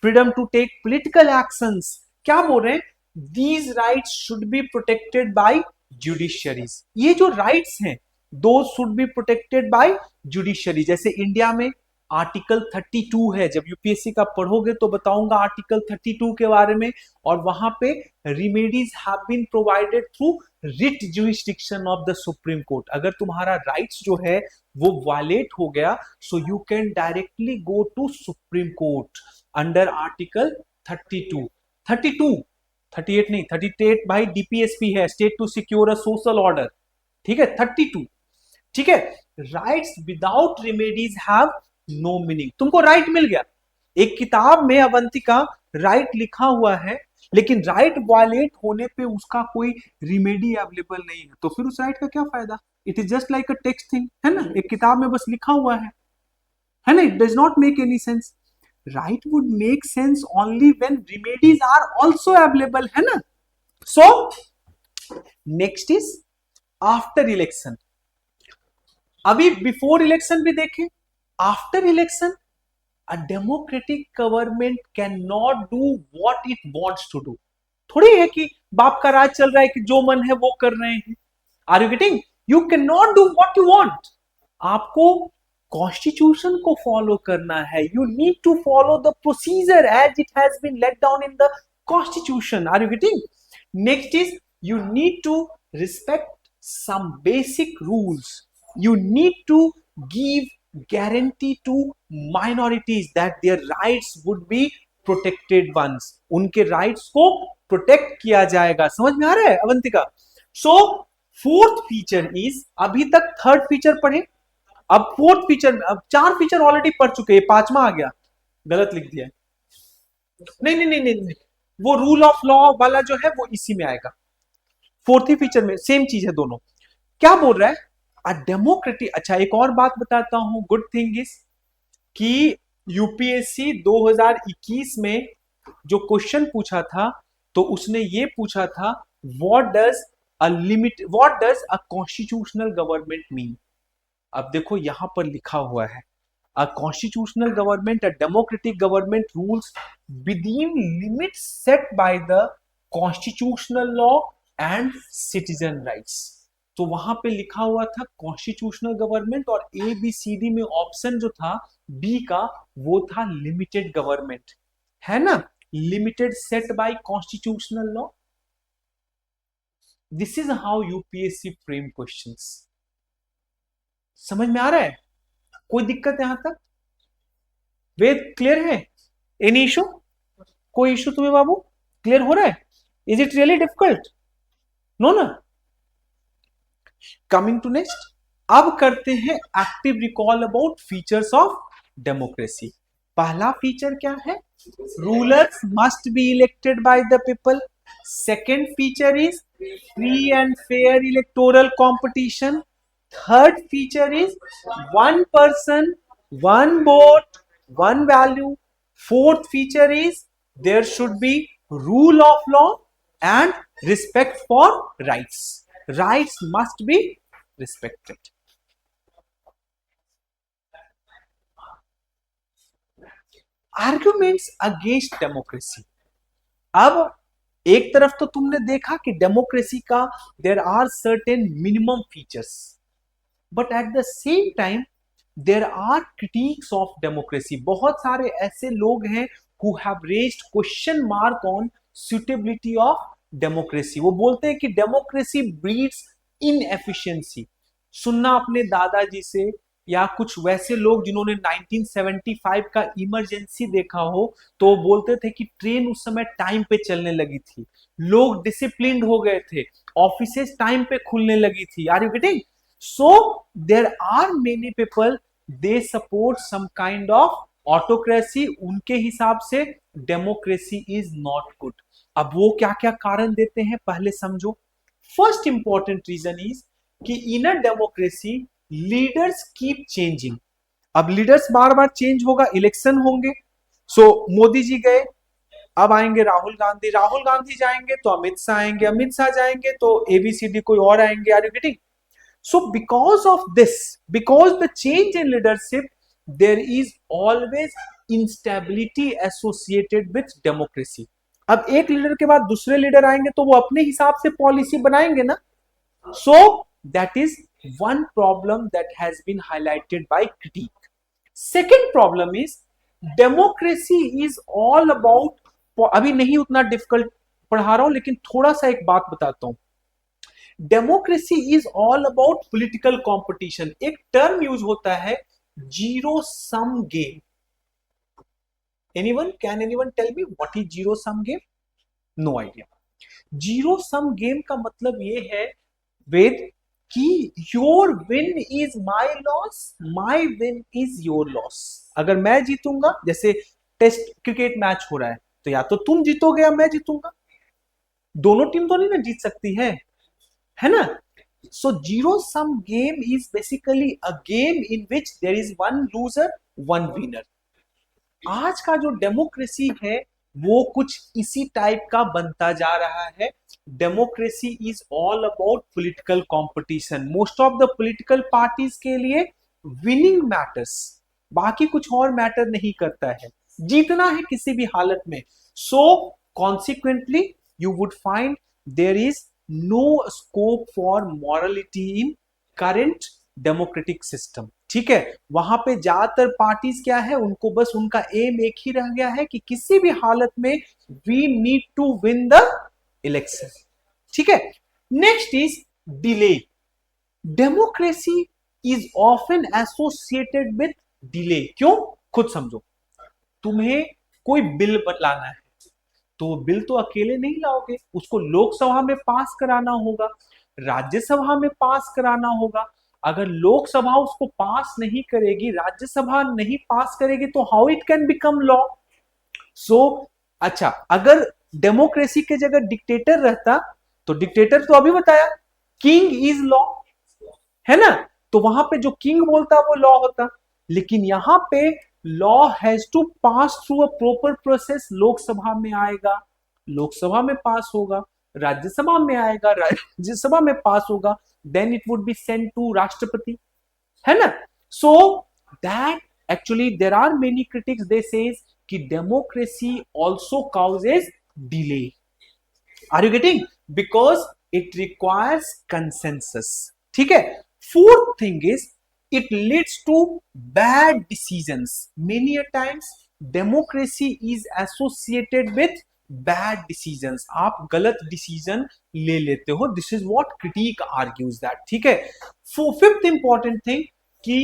freedom to take political actions, क्या बोल रहे हैं? These rights should be protected by judiciaries. ये जो राइट्स हैं those should be protected by judiciary. जैसे इंडिया में आर्टिकल 32 है, जब यूपीएससी का पढ़ोगे तो बताऊंगा आर्टिकल 32 के बारे में, और वहां पे remedies have been provided through writ jurisdiction of the supreme court. अगर तुम्हारा राइट्स जो है वो वायलेट हो गया, so you can directly go to supreme court under article 32 38 नहीं, 38 भाई डीपीएसपी है, state to secure a social order, ठीक है 32, ठीक है। Rights without remedies have no meaning. तुमको राइट मिल गया, एक किताब में अवंतिका राइट लिखा हुआ है, लेकिन राइट वायलेट होने पे उसका कोई रिमेडी अवेलेबल नहीं है, तो फिर उस राइट का क्या फायदा? It is just like a text thing, है ना, एक किताब में बस लिखा हुआ है ना, it does not make any sense. right would make sense only when remedies are also available, है ना। so next is after election। अभी बिफोर इलेक्शन भी देखें, after election a democratic government cannot do what it wants to do। थोड़ी है कि बाप का राज चल रहा है कि जो मन है वो कर रहे हैं। Are you getting? You can not do what you want. आपको कॉन्स्टिट्यूशन को फॉलो करना है। You need to follow the procedure as it has been laid down in the constitution. Are you getting? Next is you need to respect some basic rules। You need to give guarantee to minorities that their rights would be protected ones। उनके rights को protect किया जाएगा। समझ में आ रहा है Avantika? So fourth feature is, अभी तक थर्ड फीचर पढ़े, अब फोर्थ फीचर, अब चार फीचर ऑलरेडी पढ़ चुके हैं, पांचवा आ गया, गलत लिख दिया। नहीं नहीं नहीं नहीं, नहीं। वो रूल ऑफ लॉ वाला जो है वो इसी में आएगा, फोर्थ ही फीचर में सेम चीज है दोनों। क्या बोल रहा है? A democratic. अच्छा एक और बात बताता हूं, गुड थिंग इज कि यूपीएससी 2021 में जो क्वेश्चन पूछा था तो उसने ये पूछा था what does a constitutional government mean. अब देखो यहां पर लिखा हुआ है a constitutional government, a democratic government rules within limits set by the constitutional law and citizen rights. तो वहां पे लिखा हुआ था कॉन्स्टिट्यूशनल गवर्नमेंट, और ए बी सी डी में ऑप्शन जो था बी का वो था लिमिटेड गवर्नमेंट, है ना, limited set by constitutional law. This is how UPSC frame questions. समझ में आ रहा है? कोई दिक्कत यहां तक? वेद क्लियर है? Any issue? कोई इशू तुम्हें बाबू? क्लियर हो रहा है? Is it really difficult? No ना। कमिंग टू नेक्स्ट, अब करते हैं active recall about features of democracy. पहला फीचर क्या है? Rulers must be elected by the people. Second feature is free and fair electoral competition. Third feature is one person one vote one value. Fourth feature is there should be rule of law and respect for rights. Rights must be respected। Arguments against democracy। अब एक तरफ तो तुमने देखा कि democracy का there are certain minimum features, but at the same time there are critics of democracy. बहुत सारे ऐसे लोग हैं who have raised question mark on suitability of democracy. वो बोलते हैं कि डेमोक्रेसी ब्रीड्स इनएफिशिएंसी। सुनना अपने दादाजी से या कुछ वैसे लोग जिन्होंने 1975 का इमरजेंसी देखा हो, तो बोलते थे कि ट्रेन उस समय टाइम पे चलने लगी थी, लोग डिसिप्लिन्ड हो गए थे, ऑफिसेस टाइम पे खुलने लगी थी। Are you getting? So there are many people they support some kind of autocracy. उनके हिसाब से डेमोक्रेसी इज नॉट गुड। अब वो क्या क्या कारण देते हैं पहले समझो। फर्स्ट इंपॉर्टेंट रीजन इज कि in a democracy leaders keep changing. अब लीडर्स बार बार चेंज होगा, इलेक्शन होंगे। सो मोदी जी गए, अब आएंगे राहुल गांधी, राहुल गांधी जाएंगे तो अमित शाह आएंगे, अमित शाह जाएंगे तो एबीसीडी कोई और आएंगे। Are you getting? So because of this, because the change in leadership, there is always instability associated with democracy। अब एक लीडर के बाद दूसरे लीडर आएंगे तो वो अपने हिसाब से पॉलिसी बनाएंगे ना. So that is one problem that has been highlighted by critique. Second problem is democracy is all about, अभी नहीं उतना डिफिकल्ट पढ़ा रहा हूं लेकिन थोड़ा सा एक बात बताता हूं. Democracy is all about political competition. एक टर्म यूज होता है zero sum game. Can anyone tell me what is zero sum game? No idea. Zero sum game का मतलब ये है वेद कि your win is my loss, my win is your loss. अगर मैं जीतूंगा, जैसे टेस्ट क्रिकेट मैच हो रहा है, तो या तो तुम जीतोगे या मैं जीतूंगा. दोनों टीम तो नहीं ना जीत सकती है ना. So zero sum game is basically a game in which there is one loser one winner. आज का जो डेमोक्रेसी है वो कुछ इसी टाइप का बनता जा रहा है. Democracy is all about political competition. Most of the political parties के लिए विनिंग मैटर्स, बाकी कुछ और मैटर नहीं करता है. जीतना है किसी भी हालत में. So consequently you would find there is no scope for morality in current democratic system. ठीक है, वहां पे ज्यादातर पार्टीज क्या है, उनको बस उनका एम एक ही रह गया है कि किसी भी हालत में we need to win the election. ठीक है. Next is delay. Democracy is often associated with delay. क्यों? खुद समझो. तुम्हें कोई बिल लाना है तो बिल तो अकेले नहीं लाओगे, उसको लोकसभा में पास कराना होगा, राज्यसभा में पास कराना होगा. अगर लोकसभा उसको पास नहीं करेगी, राज्यसभा नहीं पास करेगी, तो how it can become law? So अच्छा, अगर डेमोक्रेसी के जगह डिक्टेटर रहता, तो डिक्टेटर तो अभी बताया किंग इज लॉ, है ना. तो वहां पे जो किंग बोलता वो लॉ होता. लेकिन यहां पे law has to pass through a proper process. Lok Sabha में आएगा, लोकसभा में पास होगा, राज्यसभा में आएगा, राज्यसभा में पास होगा, then it would be sent to राष्ट्रपति, है ना. So that actually there are many critics, they says कि democracy also causes delay. Are you getting? Because it requires consensus. ठीक है. Fourth thing is it leads to bad decisions. Many a times democracy is associated with bad decisions. आप गलत decision ले लेते हो. This is what critic argues that. ठीक है. Fifth important thing कि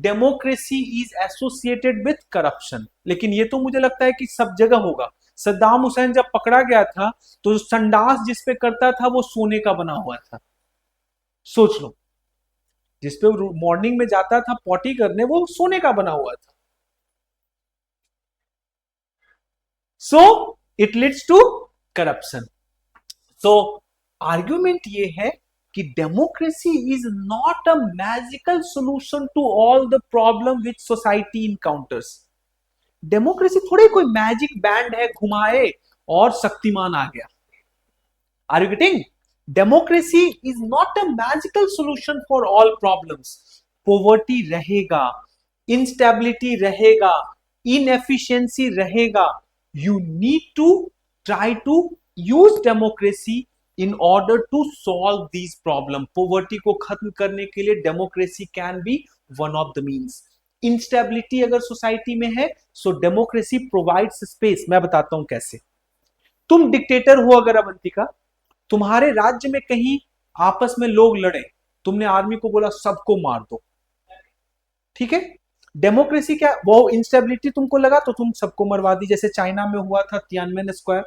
democracy is associated with corruption. लेकिन ये तो मुझे लगता है कि सब जगह होगा. सद्दाम हुसैन जब पकड़ा गया था तो संडास जिस पे करता था वो सोने का बना हुआ था. सोच लो, जिसपे मॉर्निंग में जाता था पॉटी करने, वो सोने का बना हुआ था. So it leads to corruption. So argument ये है कि democracy is not a magical solution to all the problem which society encounters. Democracy थोड़ी कोई मैजिक बैंड है घुमाए और शक्तिमान आ गया. Are you getting? Democracy is not a magical solution for all problems. Poverty रहेगा, इंस्टेबिलिटी रहेगा, इनएफिशिएंसी रहेगा. You need to try to use democracy in order to solve these problem. Poverty को खत्म करने के लिए democracy can be one of the means. Instability अगर society में है, सो डेमोक्रेसी प्रोवाइड्स स्पेस. मैं बताता हूं कैसे. तुम डिक्टेटर हो अगर अवंतिका, तुम्हारे राज्य में कहीं आपस में लोग लड़े, तुमने आर्मी को बोला सबको मार दो. ठीक है. डेमोक्रेसी क्या, वो इंस्टेबिलिटी तुमको लगा तो तुम सबको मरवा दी, जैसे चाइना में हुआ था तियानमेन स्क्वायर.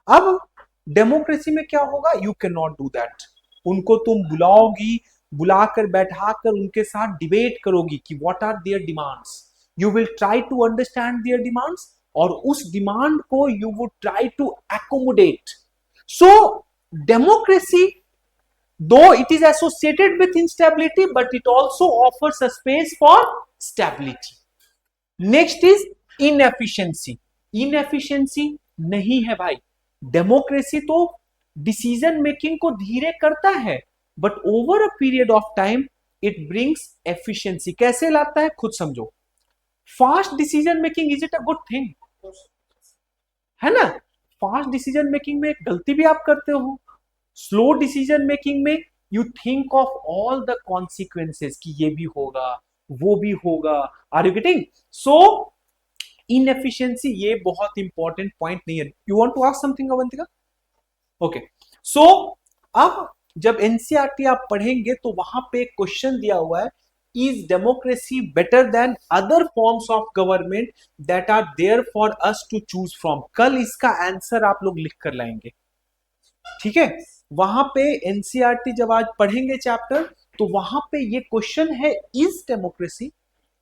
अब डेमोक्रेसी में क्या होगा? You can not do that. उनको तुम बुलाओगी, बुलाकर बैठाकर उनके साथ डिबेट करोगी कि what are their demands. You will try to understand their demands और उस डिमांड को you would try to accommodate. So democracy, though it is associated with instability, but it also offers a space for stability. Next is inefficiency. Inefficiency नहीं है भाई. Democracy तो decision making को धीरे करता है, but over a period of time it brings efficiency. कैसे लाता है खुद समझो. Fast decision making, is it a good thing? है ना. फास्ट डिसीजन मेकिंग में गलती भी आप करते हो, स्लो डिसीजन मेकिंग में you think of all the consequences कि ये भी होगा वो भी होगा। Are you getting? So inefficiency ये बहुत इंपॉर्टेंट पॉइंट नहीं है। You want to ask something Avantika? Okay, so अब जब एनसीईआरटी आप पढ़ेंगे तो वहां पे क्वेश्चन दिया हुआ है, is democracy better than other forms of government that are there for us to choose from? कल इसका आंसर आप लोग लिख कर लाएंगे, ठीक है? वहां पे एनसीईआरटी जब आज पढ़ेंगे चैप्टर तो वहां पे ये क्वेश्चन है, is democracy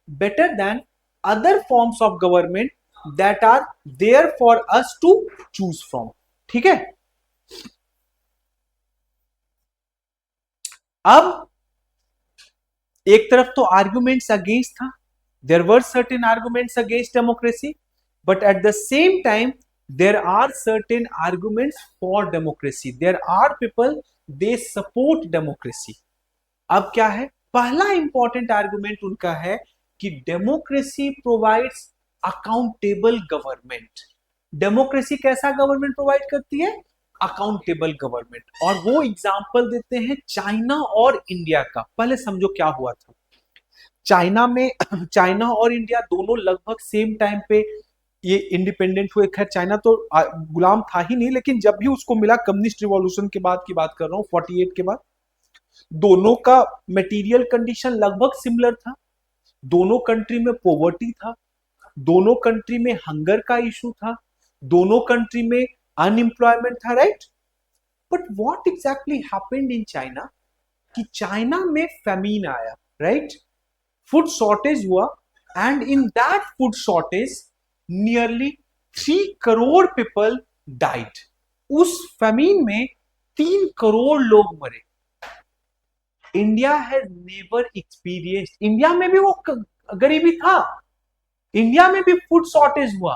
better than other forms of government that are there for us to choose from? ठीक है? अब एक तरफ तो आर्गुमेंट्स अगेंस्ट था, there were certain arguments against democracy, but at the same time there are certain arguments for democracy, there are people they support democracy. अब क्या है? पहला इंपॉर्टेंट आर्गुमेंट उनका है कि democracy provides accountable government. Democracy कैसा government provide करती है? Accountable government. और वो एग्जांपल देते हैं चाइना और इंडिया का। पहले समझो क्या हुआ था चाइना में। चाइना और इंडिया दोनों लगभग सेम टाइम पे ये इंडिपेंडेंट हुए। खैर चाइना तो गुलाम था ही नहीं, लेकिन जब भी उसको मिला कम्युनिस्ट रिवॉल्यूशन के बाद की बात कर रहा हूं, 48 के बाद, दोनों का मटेरियल कंडीशन लगभग सिमिलर था। दोनों कंट्री में पॉवर्टी था, दोनों कंट्री में हंगर का इशू था, दोनों कंट्री में अनएम्प्लॉयमेंट था, right? But what exactly happened in China कि चाइना में फैमिन आया, राइट? फूड शॉर्टेज हुआ, and in that food shortage nearly 3 crore people died. उस फैमिन में 3 करोड़ लोग मरे। India has never experienced, India में भी वो गरीबी था, इंडिया में भी फूड शॉर्टेज हुआ,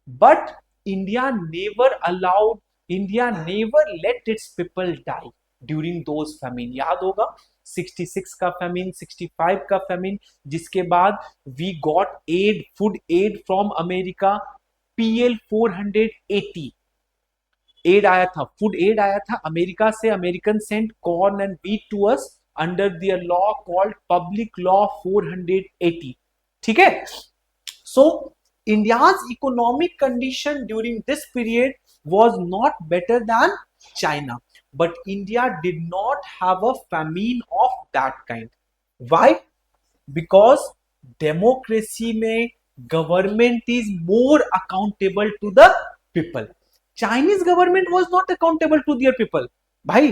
but India never allowed, India never let its people die during those famine. याद होगा 66 का फैमिन, 65 का फैमिन, जिसके बाद we got aid, food aid from America, PL 480 aid आया था, फूड एड आया था अमेरिका से। American sent corn and wheat to us under the law called public law 480, ठीक है? सो India's economic condition during this period was not better than China, but India did not have a famine of that kind. Why? Because democracy में government is more accountable to the people. Chinese government was not accountable to their people. भाई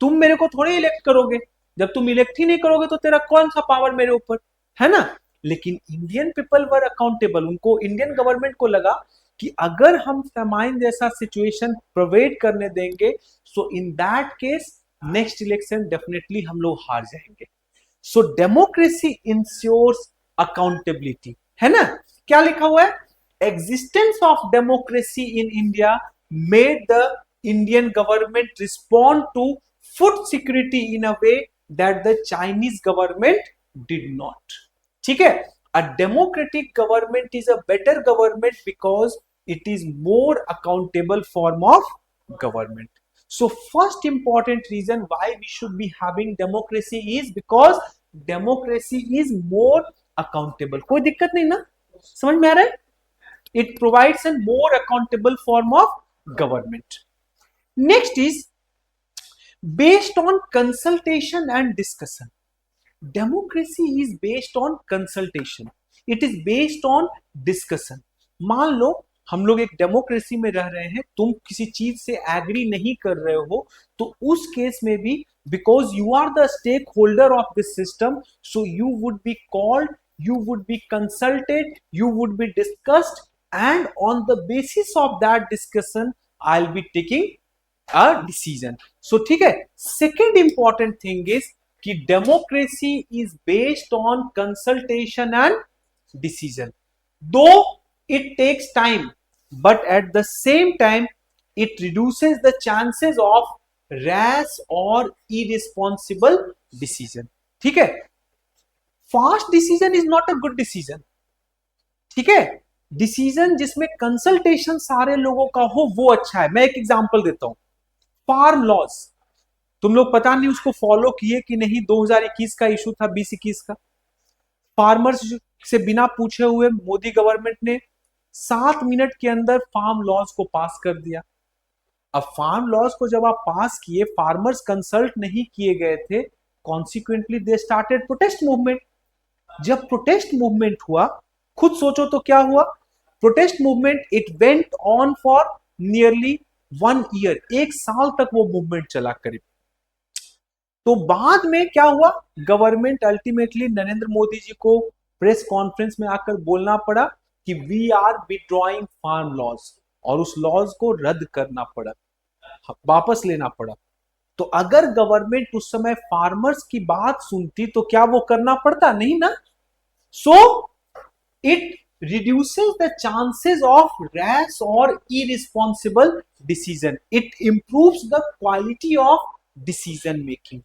तुम मेरे को थोड़े elect करोगे, जब तुम elect ही नहीं करोगे तो तेरा कौन सा पावर मेरे ऊपर है ना? लेकिन इंडियन पीपल वर अकाउंटेबल। उनको, इंडियन गवर्नमेंट को लगा कि अगर हम फैमाइन जैसा सिचुएशन प्रोवाइड करने देंगे so in that case next election definitely हम लोग हार जाएंगे। सो डेमोक्रेसी इंश्योर्स अकाउंटेबिलिटी, है ना? क्या लिखा हुआ है? Existence of democracy in India made the Indian government respond to food security in a way that the Chinese government did not. ठीक है? A democratic government is a better government because it is more accountable form of government. So first important reason why we should be having democracy is because democracy is more accountable. कोई दिक्कत नहीं ना? समझ में आ रहा है? It provides a more accountable form of government. Next is based on consultation and discussion. Democracy is based on consultation. It is based on discussion. मान लो हम लोग एक डेमोक्रेसी में रह रहे हैं, तुम किसी चीज से एग्री नहीं कर रहे हो, तो उस केस में भी because you are the stakeholder of this system, so you would be called, you would be consulted, you would be discussed, and on the basis of that discussion I will be taking a decision. So ठीक है? Second important thing is कि democracy is based on consultation and decision. Though it takes time, but at the same time it reduces the chances of rash और irresponsible decision. ठीक है? Fast decision is not a good decision. ठीक है? Decision जिसमें consultation सारे लोगों का हो वो अच्छा है। मैं एक एग्जांपल देता हूं, फार्म लॉज, तुम लोग पता नहीं उसको फॉलो किए कि नहीं, 2021 का इशू था, 2021 का। फार्मर्स से बिना पूछे हुए मोदी गवर्नमेंट ने 7 मिनट के अंदर फार्म लॉज को पास कर दिया। अब फार्म लॉज को जब आप पास किए, फार्मर्स कंसल्ट नहीं किए गए थे, consequently they started protest movement. जब प्रोटेस्ट मूवमेंट हुआ, खुद सोचो तो क्या हुआ, protest movement it went on for nearly 1 year, 1 साल तक वो मूवमेंट चला करीब। तो बाद में क्या हुआ, गवर्नमेंट अल्टीमेटली नरेंद्र मोदी जी को प्रेस कॉन्फ्रेंस में आकर बोलना पड़ा कि we are withdrawing farm laws, और उस लॉज को रद्द करना पड़ा, वापस लेना पड़ा। तो अगर गवर्नमेंट उस समय फार्मर्स की बात सुनती तो क्या वो करना पड़ता, नहीं ना। So it reduces the chances of rash or irresponsible decision, it improves the quality of decision making।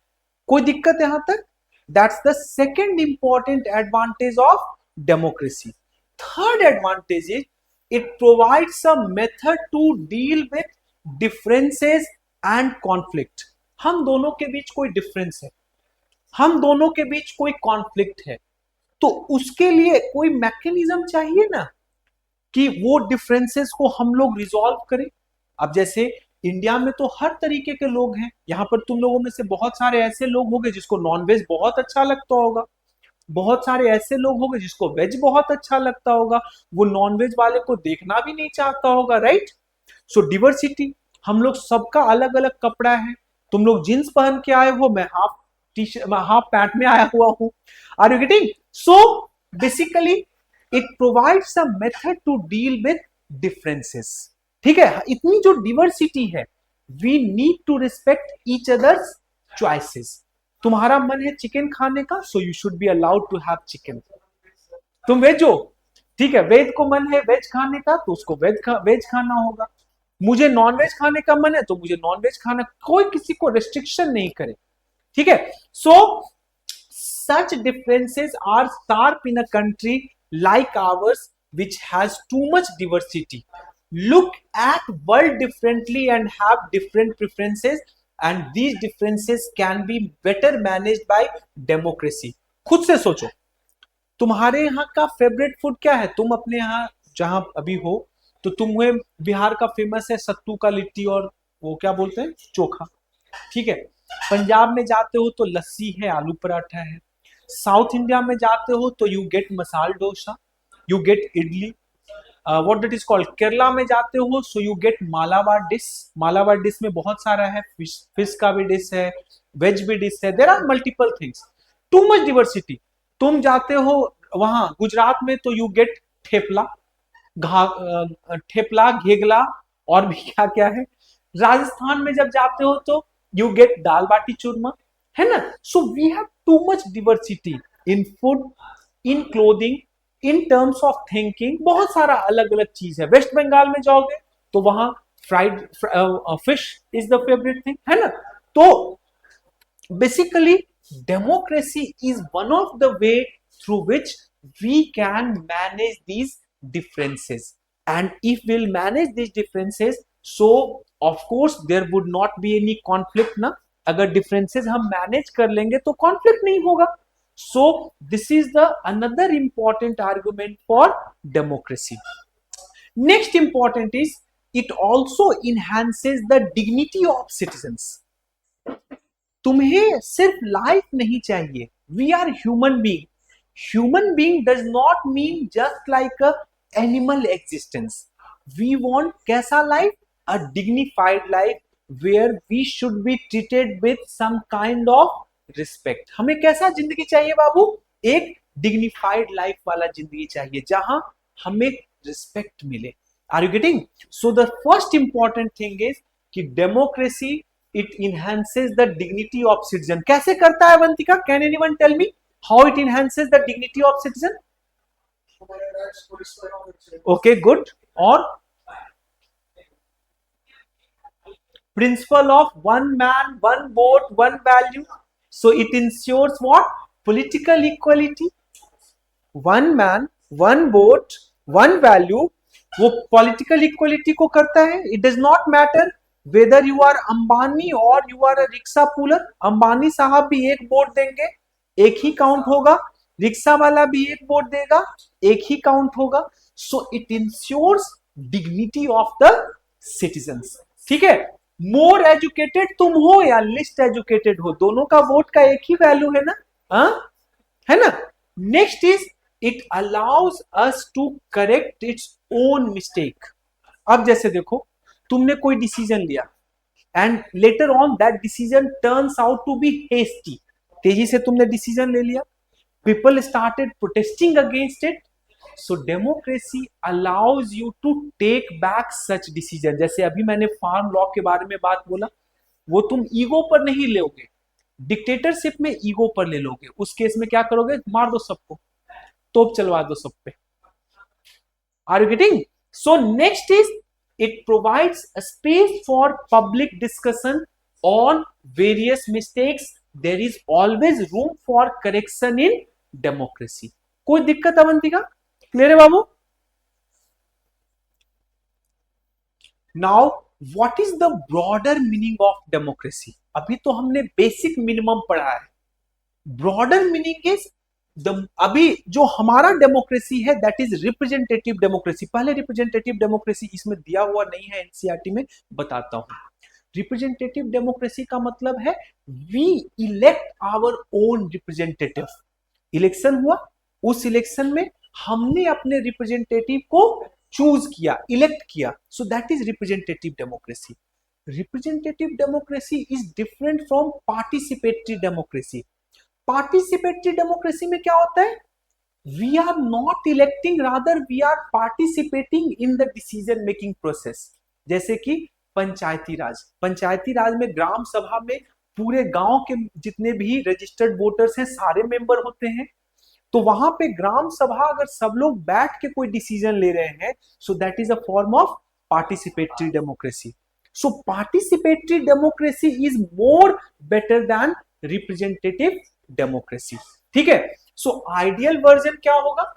कोई दिक्कत यहां तक? That's the second important advantage of democracy. Third advantage is it provides a method to deal with differences and conflict. हम दोनों के बीच कोई difference है, हम दोनों के बीच कोई कॉन्फ्लिक्ट है, तो उसके लिए कोई मैकेनिज्म चाहिए ना कि वो डिफरेंसेस को हम लोग रिजॉल्व करें। अब जैसे इंडिया में तो हर तरीके के लोग हैं, यहां पर तुम लोगों में से बहुत सारे ऐसे लोग होंगे जिसको नॉनवेज बहुत अच्छा लगता होगा, बहुत सारे ऐसे लोग होंगे जिसको वेज बहुत अच्छा लगता होगा, वो नॉनवेज वाले को देखना भी नहीं चाहता होगा, राइट। सो डिवर्सिटी, हम लोग सबका अलग अलग कपड़ा है, तुम लोग जींस पहन के आए हो, मैं half T shirt half pant में आया हुआ हूं, are you getting. So basically it provides a method to deal with differences. ठीक है, इतनी जो डिवर्सिटी है, we need to respect each others choices. तुम्हारा मन है चिकन खाने का, so you should be allowed to have chicken. तुम वेज हो, ठीक है, वेज को मन है वेज खाने का तो उसको वेज खाना होगा। मुझे नॉन वेज खाने का मन है तो मुझे नॉन वेज खाना, कोई किसी को रेस्ट्रिक्शन नहीं करे, ठीक है। सो such differences are sharp in a country like ours which has too much diversity, look at world differently and have different preferences, and these differences can be better managed by democracy। खुद से सोचो, तुम्हारे यहाँ का favourite food क्या है? तुम अपने यहाँ जहां अभी हो तो तुम्हें बिहार का फेमस है सत्तू का लिट्टी और वो क्या बोलते हैं, चोखा, ठीक है। पंजाब में जाते हो तो लस्सी है, आलू पराठा है। साउथ इंडिया में जाते हो तो यू गेट मसाल dosa, you get idli, what that is called. Kerala में जाते हो so you get Malabar dish, Malabar dish में बहुत सारा है, फिश का भी डिश है, वेज भी डिश है, there are multiple things, too much diversity. तुम जाते हो वहां गुजरात में तो यू गेट ठेपला, ठेपला, घेगला और भी क्या क्या है। राजस्थान में जब जाते हो तो यू गेट दाल बाटी चूरमा, है ना। So we have too much diversity in food, in clothing, in terms of thinking, बहुत सारा अलग अलग चीज है। वेस्ट बंगाल में जाओगे तो वहां fried fish is the favourite thing, है ना। तो basically democracy is one of the way through which we can manage these differences, and if we'll manage these differences, so of course there would not be any conflict ना। अगर differences हम manage कर लेंगे तो conflict नहीं होगा। so this is the another important argument for democracy। next important is it also enhances the dignity of citizens। तुम्हें सिर्फ लाइफ नहीं चाहिए, we are human being, human being does not mean just like a animal existence, we want कैसा life, a dignified life where we should be treated with some kind of respect. हमें कैसा जिंदगी चाहिए बाबू? एक dignified life वाला जिंदगी चाहिए जहां हमें रिस्पेक्ट मिले। Are you getting? So the first important thing is कि democracy it enhances the dignity of citizen। कैसे करता है Avantika? Can anyone tell me how it enhances the dignity of citizen? Okay, good। और principle of one man one vote one value, so it ensures what? Political equality। one man one vote one value वो political equality को करता है. It does not matter whether you are Ambani और you are a rickshaw puller. Ambani साहब भी एक vote देंगे, एक ही काउंट होगा. रिक्शा वाला भी एक वोट देगा, एक ही काउंट होगा. So it ensures dignity of the citizens. ठीक है. मोर एजुकेटेड तुम हो या लिस्ट एजुकेटेड हो, दोनों का वोट का एक ही वैल्यू है ना. हाँ, है ना. Next is it allows us to correct its own mistake. अब जैसे देखो, तुमने कोई डिसीजन लिया and later on that decision turns out to be hasty. तेजी से तुमने डिसीजन ले लिया, people started protesting against it. So democracy allows you to take back such decision. जैसे अभी मैंने फार्म लॉ के बारे में बात बोला, वो तुम ईगो पर नहीं लोगे, डिक्टेटरशिप में ईगो पर ले लोगे. उस केस में क्या करोगे, मार दो सबको, तोप चलवा दो सब पे. Are you getting? So next is it provides a space for public discussion on various mistakes. There is always room for correction in democracy. कोई दिक्कत अवंतिका? क्लियर है बाबू? Now what is the broader meaning of democracy? अभी तो हमने basic minimum पढ़ा है. Broader meaning is अभी जो हमारा डेमोक्रेसी है दैट इज रिप्रेजेंटेटिव डेमोक्रेसी. पहले रिप्रेजेंटेटिव डेमोक्रेसी इसमें दिया हुआ नहीं है, एनसीईआरटी में बताता हूं. रिप्रेजेंटेटिव डेमोक्रेसी का मतलब है we elect our own representative. Election हुआ, उस इलेक्शन में हमने अपने रिप्रेजेंटेटिव को चूज किया, इलेक्ट किया. So that is representative democracy. Representative democracy is different from participatory democracy. Participatory democracy में क्या होता है, we are not electing, rather we are participating in the decision making process. जैसे कि पंचायती राज. पंचायती राज में ग्राम सभा में पूरे गांव के जितने भी रजिस्टर्ड वोटर्स हैं सारे मेंबर होते हैं. तो वहां पे ग्राम सभा अगर सब लोग बैठ के कोई डिसीजन ले रहे हैं, सो that is a form of participatory democracy. So participatory democracy is more better than representative democracy. ठीक है. सो आइडियल वर्जन क्या होगा?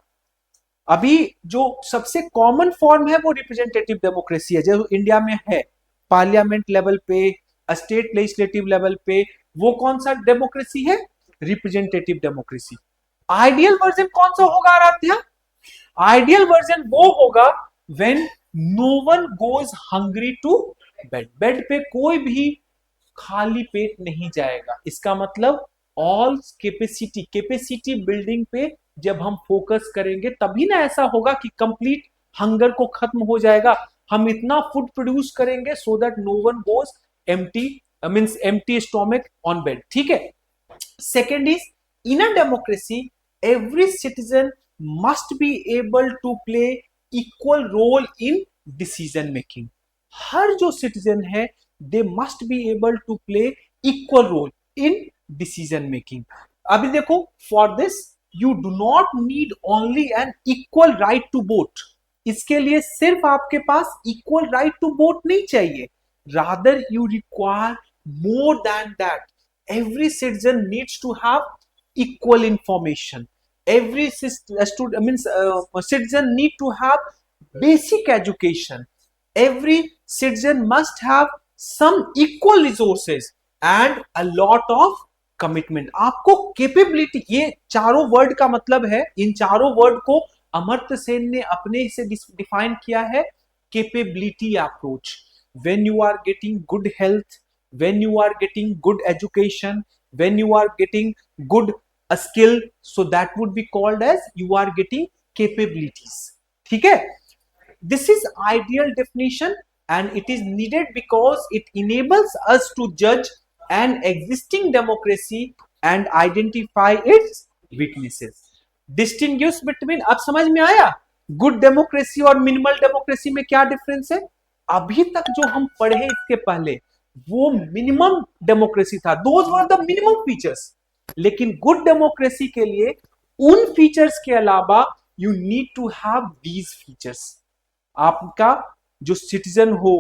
अभी जो सबसे कॉमन फॉर्म है वो रिप्रेजेंटेटिव डेमोक्रेसी है, जो इंडिया में है पार्लियामेंट लेवल पे, स्टेट लेजिस्लेटिव लेवल पे. वो कौन सा डेमोक्रेसी है? Representative democracy. आइडियल वर्जन कौन सा होगा आराध्या? आइडियल वर्जन वो होगा when no one goes hungry to bed. Bed पे कोई भी खाली पेट नहीं जाएगा. इसका मतलब ऑल कैपेसिटी बिल्डिंग पे जब हम फोकस करेंगे तभी ना ऐसा होगा कि कंप्लीट हंगर को खत्म हो जाएगा. हम इतना फूड प्रोड्यूस करेंगे so that no one goes empty, means empty stomach on bed. ठीक है. Second is in a democracy every citizen must be able to play equal role in decision making. हर जो सिटीजन है they must be able to play equal role in decision making. अभी देखो, for this you do not need only an equal right to vote. इसके लिए सिर्फ आपके पास equal right to vote नहीं चाहिए, rather you require more than that. Every citizen needs to have equal information. Every citizen need to have basic education. Every citizen must have some equal resources and a lot of commitment. आपको capability, ये चारों word का मतलब है, इन चारों word को अमर्त्य सेन ने अपने से डिफाइन किया है. capability approach. When you are getting good health, when you are getting good education, when you are getting good a skill, so that would be called as you are getting capabilities. ठीक है. This is ideal definition and it is needed because it enables us to judge an existing democracy and identify its weaknesses. Distinguish between, अब समझ में आया good democracy और minimal democracy में क्या difference है? अभी तक जो हम पढ़े इसके पहले वो मिनिमम डेमोक्रेसी था, those were the minimum features. लेकिन गुड डेमोक्रेसी के लिए उन फीचर्स के अलावा you need to have these features. आपका जो सिटीजन हो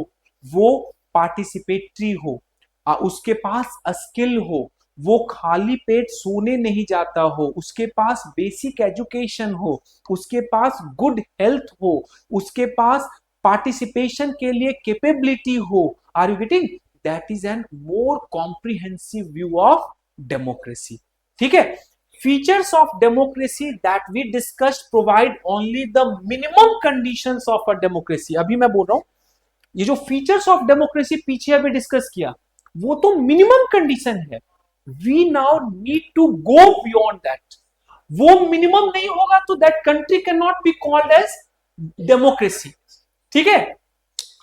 वो पार्टिसिपेटरी हो, उसके पास स्किल हो, वो खाली पेट सोने नहीं जाता हो, उसके पास बेसिक एजुकेशन हो, उसके पास गुड हेल्थ हो, उसके पास पार्टिसिपेशन के लिए कैपेबिलिटी हो। Are you getting? That is an more comprehensive view of democracy. ठीक है। Features of democracy that we discussed provide only the minimum conditions of a democracy. अभी मैं बोल रहा हूं ये जो फीचर्स ऑफ डेमोक्रेसी पीछे अभी डिस्कस किया वो तो मिनिमम कंडीशन है। We now need to go beyond that. वो मिनिमम नहीं होगा तो that country can not be called as democracy. ठीक है।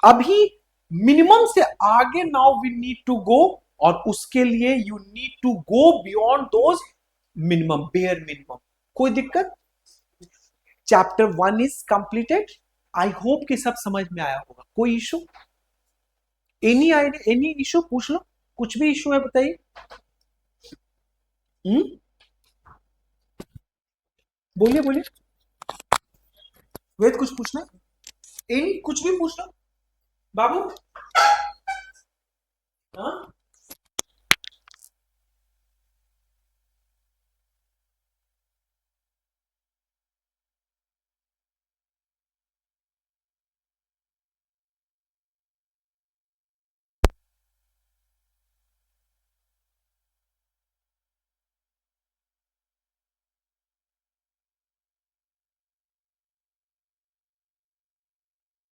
अभी मिनिमम से आगे now we need to go, और उसके लिए you need to go beyond those minimum, bare minimum. कोई दिक्कत? Chapter 1 is completed. I hope कि सब समझ में आया होगा। कोई issue? Any idea, any issue पूछ लो, कुछ भी इशू है बताइए। बोलिए बोलिए। वेद कुछ पूछना है? एनी कुछ भी पूछ लो बाबू। हाँ